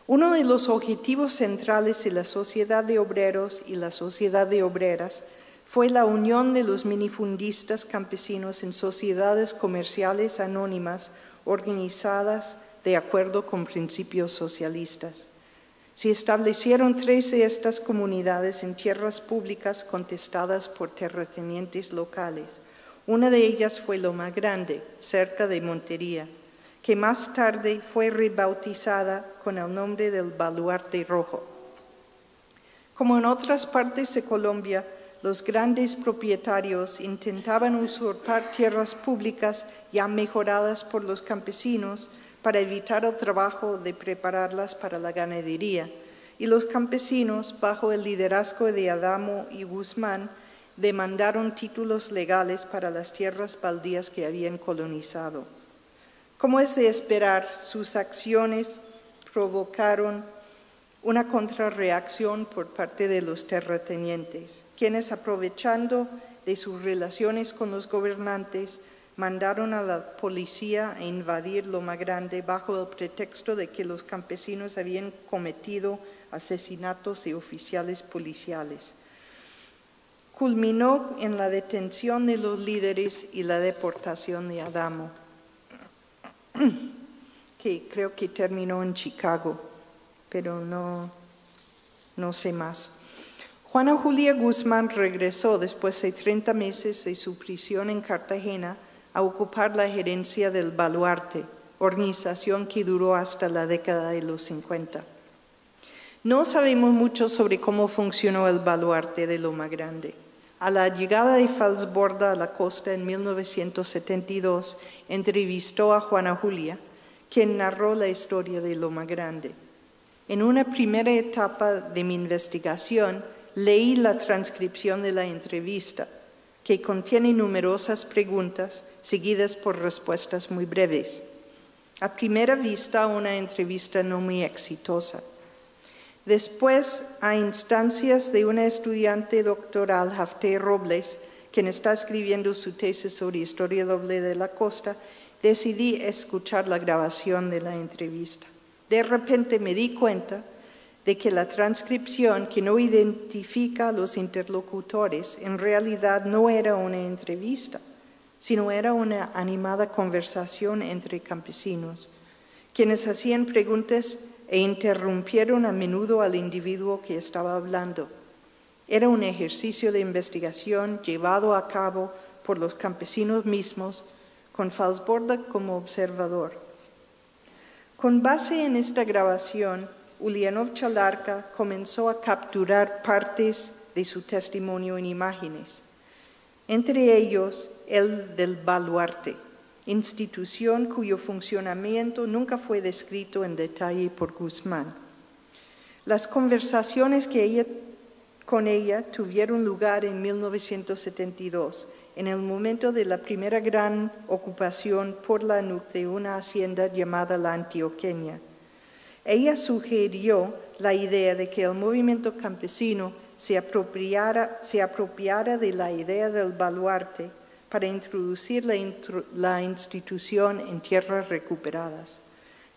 Uno de los objetivos centrales de la Sociedad de Obreros y la Sociedad de Obreras fue la unión de los minifundistas campesinos en sociedades comerciales anónimas organizadas de acuerdo con principios socialistas. Se establecieron 3 de estas comunidades en tierras públicas contestadas por terratenientes locales. Una de ellas fue Loma Grande, cerca de Montería, que más tarde fue rebautizada con el nombre del Baluarte Rojo. Como en otras partes de Colombia, los grandes propietarios intentaban usurpar tierras públicas ya mejoradas por los campesinos para evitar el trabajo de prepararlas para la ganadería, y los campesinos, bajo el liderazgo de Adamo y Guzmán, demandaron títulos legales para las tierras baldías que habían colonizado. Como es de esperar, sus acciones provocaron una contrarreacción por parte de los terratenientes, quienes, aprovechando de sus relaciones con los gobernantes, mandaron a la policía a invadir Loma Grande bajo el pretexto de que los campesinos habían cometido asesinatos de oficiales policiales. Culminó en la detención de los líderes y la deportación de Adamo, que creo que terminó en Chicago, pero no sé más. Juana Julia Guzmán regresó después de 30 meses de su prisión en Cartagena a ocupar la gerencia del Baluarte, organización que duró hasta la década de los 50. No sabemos mucho sobre cómo funcionó el Baluarte de Loma Grande. A la llegada de Falsborda a la costa en 1972, entrevistó a Juana Julia, quien narró la historia de Loma Grande. En una primera etapa de mi investigación, leí la transcripción de la entrevista, que contiene numerosas preguntas seguidas por respuestas muy breves. A primera vista, una entrevista no muy exitosa. Después, a instancias de una estudiante doctoral, Jafté Robles, quien está escribiendo su tesis sobre historia doble de la costa, decidí escuchar la grabación de la entrevista. De repente me di cuenta de que la transcripción, que no identifica a los interlocutores, en realidad no era una entrevista, sino era una animada conversación entre campesinos, quienes hacían preguntas e interrumpieron a menudo al individuo que estaba hablando. Era un ejercicio de investigación llevado a cabo por los campesinos mismos, con Falsborda como observador. Con base en esta grabación, Ulianov Chalarca comenzó a capturar partes de su testimonio en imágenes, entre ellos el del Baluarte, institución cuyo funcionamiento nunca fue descrito en detalle por Guzmán. Las conversaciones con ella tuvieron lugar en 1972, en el momento de la primera gran ocupación por la NUC de una hacienda llamada La Antioqueña. Ella sugirió la idea de que el movimiento campesino se apropiara de la idea del baluarte para introducir la institución en tierras recuperadas.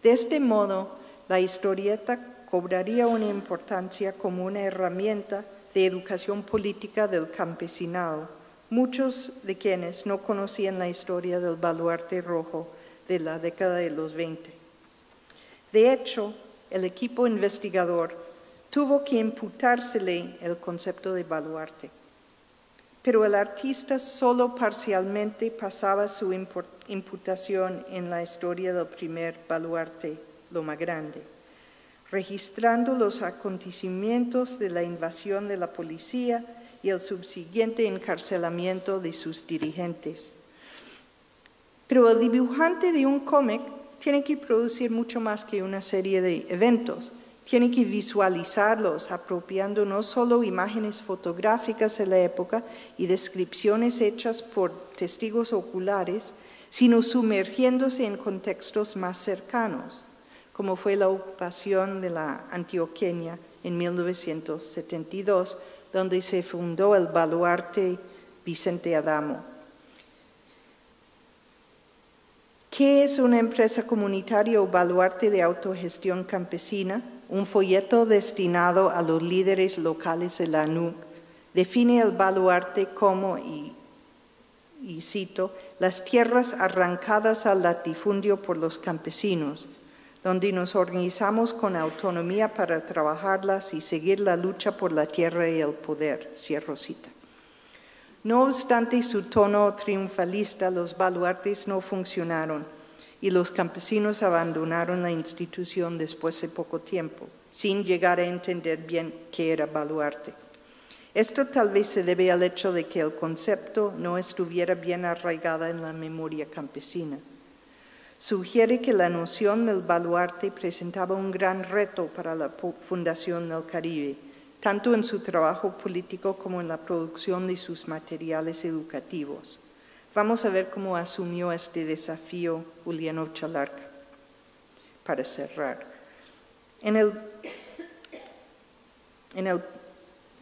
De este modo, la historieta cobraría una importancia como una herramienta de educación política del campesinado, muchos de quienes no conocían la historia del Baluarte Rojo de la década de los 20. De hecho, el equipo investigador tuvo que imputársele el concepto de baluarte, pero el artista solo parcialmente pasaba su imputación en la historia del primer baluarte, Loma Grande, registrando los acontecimientos de la invasión de la policía y el subsiguiente encarcelamiento de sus dirigentes. Pero el dibujante de un cómic tiene que producir mucho más que una serie de eventos. Tiene que visualizarlos apropiando no solo imágenes fotográficas de la época y descripciones hechas por testigos oculares, sino sumergiéndose en contextos más cercanos, como fue la ocupación de la Antioquia en 1972, donde se fundó el baluarte Vicente Adamo. ¿Qué es una empresa comunitaria o baluarte de autogestión campesina? Un folleto destinado a los líderes locales de la ANUC define el baluarte como, y cito, las tierras arrancadas al latifundio por los campesinos, donde nos organizamos con autonomía para trabajarlas y seguir la lucha por la tierra y el poder, cierro cita. No obstante su tono triunfalista, los baluartes no funcionaron y los campesinos abandonaron la institución después de poco tiempo, sin llegar a entender bien qué era baluarte. Esto tal vez se debe al hecho de que el concepto no estuviera bien arraigado en la memoria campesina. Sugiere que la noción del baluarte presentaba un gran reto para la Fundación del Caribe, tanto en su trabajo político como en la producción de sus materiales educativos. Vamos a ver cómo asumió este desafío Juliano Chalarca. Para cerrar,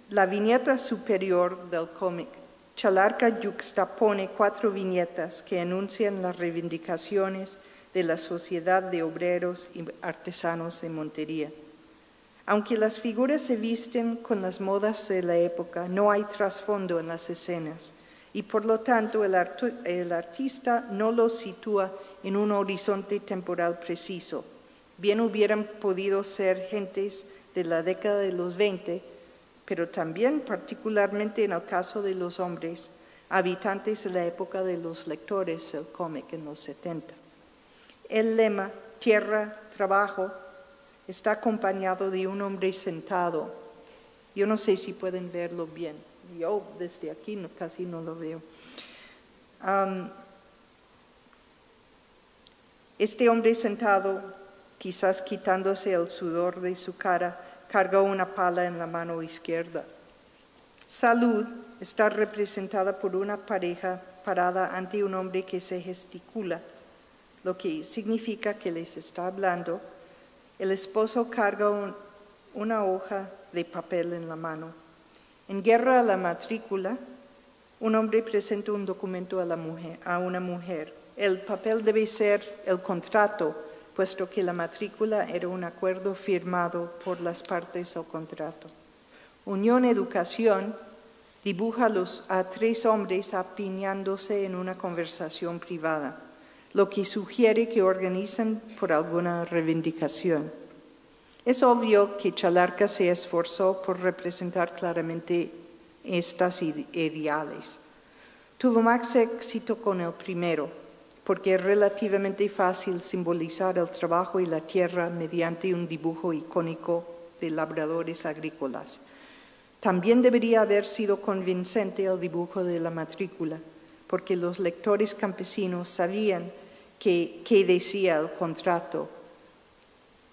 la viñeta superior del cómic, Chalarca yuxtapone 4 viñetas que anuncian las reivindicaciones de la Sociedad de Obreros y Artesanos de Montería. Aunque las figuras se visten con las modas de la época, no hay trasfondo en las escenas y por lo tanto el artista no los sitúa en un horizonte temporal preciso. Bien hubieran podido ser gentes de la década de los 20, pero también, particularmente en el caso de los hombres, habitantes de la época de los lectores del cómic en los 70. El lema, tierra, trabajo, está acompañado de un hombre sentado. Yo no sé si pueden verlo bien. Yo desde aquí casi no lo veo. Este hombre sentado, quizás quitándose el sudor de su cara, carga una pala en la mano izquierda. Salud está representada por una pareja parada ante un hombre que se gesticula, lo que significa que les está hablando. El esposo carga una hoja de papel en la mano. En Guerra a la Matrícula, un hombre presenta un documento a una mujer. El papel debe ser el contrato, puesto que la matrícula era un acuerdo firmado por las partes del contrato. Unión Educación dibuja a 3 hombres apiñándose en una conversación privada, lo que sugiere que organizan por alguna reivindicación. Es obvio que Chalarca se esforzó por representar claramente estas ideales. Tuvo más éxito con el primero, porque es relativamente fácil simbolizar el trabajo y la tierra mediante un dibujo icónico de labradores agrícolas. También debería haber sido convincente el dibujo de la matrícula, porque los lectores campesinos sabían qué decía el contrato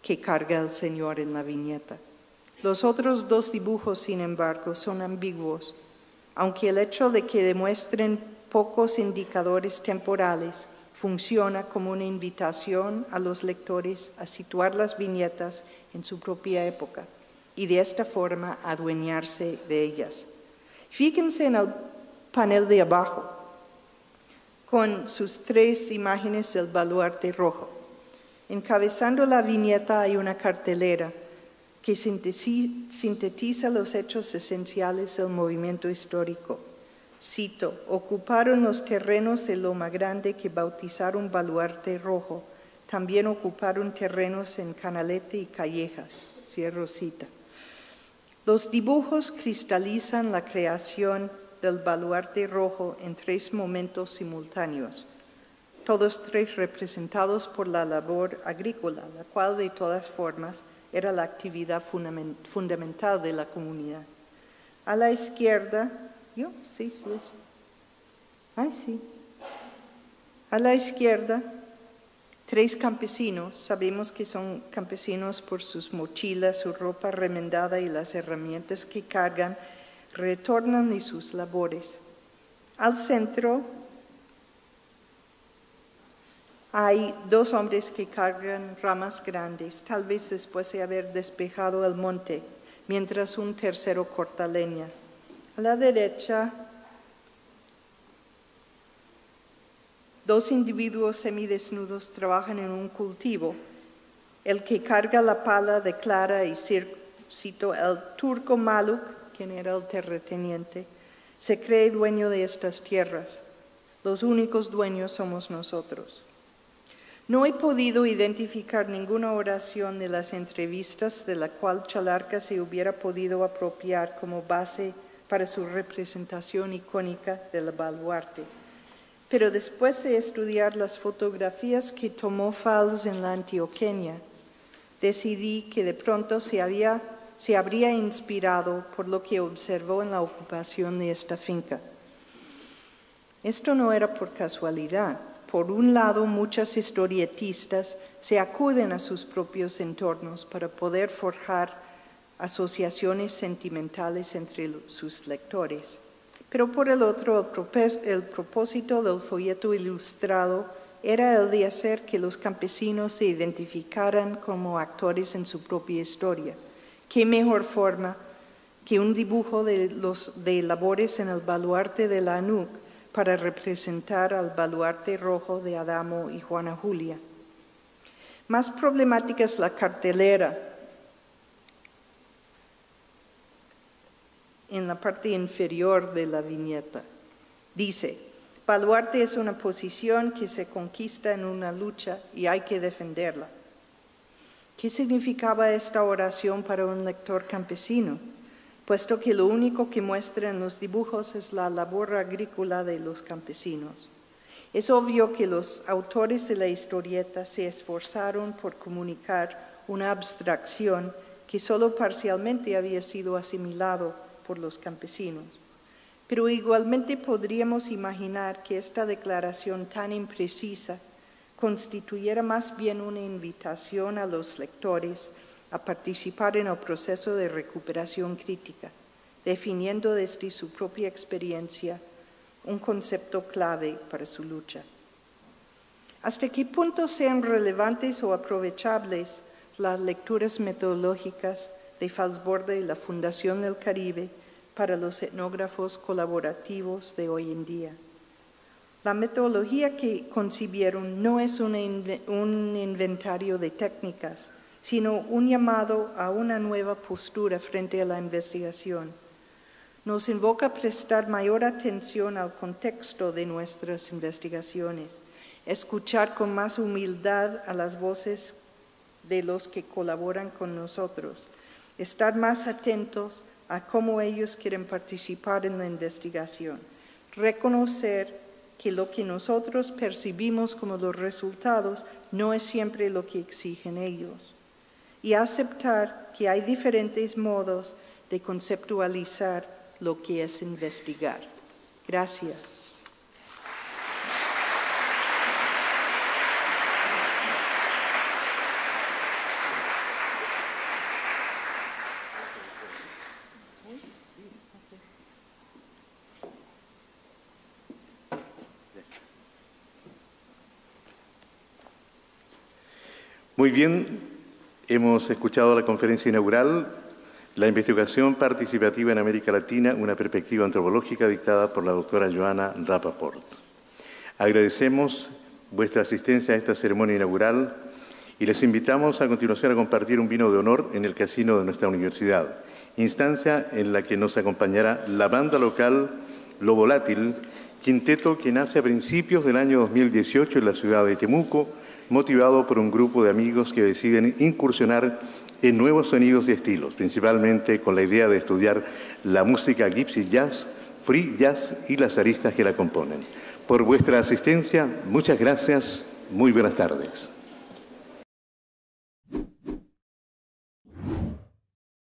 que carga el señor en la viñeta. Los otros 2 dibujos, sin embargo, son ambiguos, aunque el hecho de que demuestren pocos indicadores temporales funciona como una invitación a los lectores a situar las viñetas en su propia época y de esta forma adueñarse de ellas. Fíjense en el panel de abajo, con sus 3 imágenes del baluarte rojo. Encabezando la viñeta hay una cartelera que sintetiza los hechos esenciales del movimiento histórico. Cito, ocuparon los terrenos de Loma Grande que bautizaron Baluarte Rojo. También ocuparon terrenos en Canalete y Callejas. Cierro cita. Los dibujos cristalizan la creación del Baluarte Rojo en 3 momentos simultáneos, todos 3 representados por la labor agrícola, la cual de todas formas era la actividad fundamental de la comunidad. A la izquierda, a la izquierda, 3 campesinos, sabemos que son campesinos por sus mochilas, su ropa remendada y las herramientas que cargan, retornan de sus labores. Al centro, Hay dos hombres que cargan ramas grandes, tal vez después de haber despejado el monte, mientras un tercero corta leña. A la derecha, dos individuos semidesnudos trabajan en un cultivo. El que carga la pala declara, y cito, el turco Maluk, quien era el terrateniente, se cree dueño de estas tierras. Los únicos dueños somos nosotros. No he podido identificar ninguna oración de las entrevistas de la cual Chalarca se hubiera podido apropiar como base para su representación icónica del baluarte. Pero después de estudiar las fotografías que tomó Fals en la Antioqueña, decidí que de pronto se habría inspirado por lo que observó en la ocupación de esta finca. Esto no era por casualidad. Por un lado, muchas historietistas se acuden a sus propios entornos para poder forjar asociaciones sentimentales entre sus lectores. Pero por el otro, el propósito del folleto ilustrado era el de hacer que los campesinos se identificaran como actores en su propia historia. ¿Qué mejor forma que un dibujo de labores en el baluarte de la ANUC para representar al baluarte rojo de Adamo y Juana Julia? Más problemática es la cartelera. En la parte inferior de la viñeta dice: baluarte es una posición que se conquista en una lucha y hay que defenderla. ¿Qué significaba esta oración para un lector campesino? Puesto que lo único que muestra en los dibujos es la labor agrícola de los campesinos. Es obvio que los autores de la historieta se esforzaron por comunicar una abstracción que solo parcialmente había sido asimilado por los campesinos. Pero igualmente podríamos imaginar que esta declaración tan imprecisa constituyera más bien una invitación a los lectores a participar en el proceso de recuperación crítica, definiendo desde su propia experiencia un concepto clave para su lucha. ¿Hasta qué punto sean relevantes o aprovechables las lecturas metodológicas de Falsborda y la Fundación del Caribe para los etnógrafos colaborativos de hoy en día? La metodología que concibieron no es un inventario de técnicas, sino un llamado a una nueva postura frente a la investigación. Nos invoca a prestar mayor atención al contexto de nuestras investigaciones, escuchar con más humildad a las voces de los que colaboran con nosotros, estar más atentos a cómo ellos quieren participar en la investigación, reconocer que lo que nosotros percibimos como los resultados no es siempre lo que exigen ellos, y aceptar que hay diferentes modos de conceptualizar lo que es investigar. Gracias. Muy bien, hemos escuchado la conferencia inaugural, La investigación participativa en América Latina, una perspectiva antropológica, dictada por la doctora Joana Rapaport. Agradecemos vuestra asistencia a esta ceremonia inaugural y les invitamos a continuación a compartir un vino de honor en el casino de nuestra universidad, instancia en la que nos acompañará la banda local Lo Volátil, quinteto que nace a principios del año 2018 en la ciudad de Temuco, motivado por un grupo de amigos que deciden incursionar en nuevos sonidos y estilos, principalmente con la idea de estudiar la música gypsy jazz, free jazz y las aristas que la componen. Por vuestra asistencia, muchas gracias, muy buenas tardes.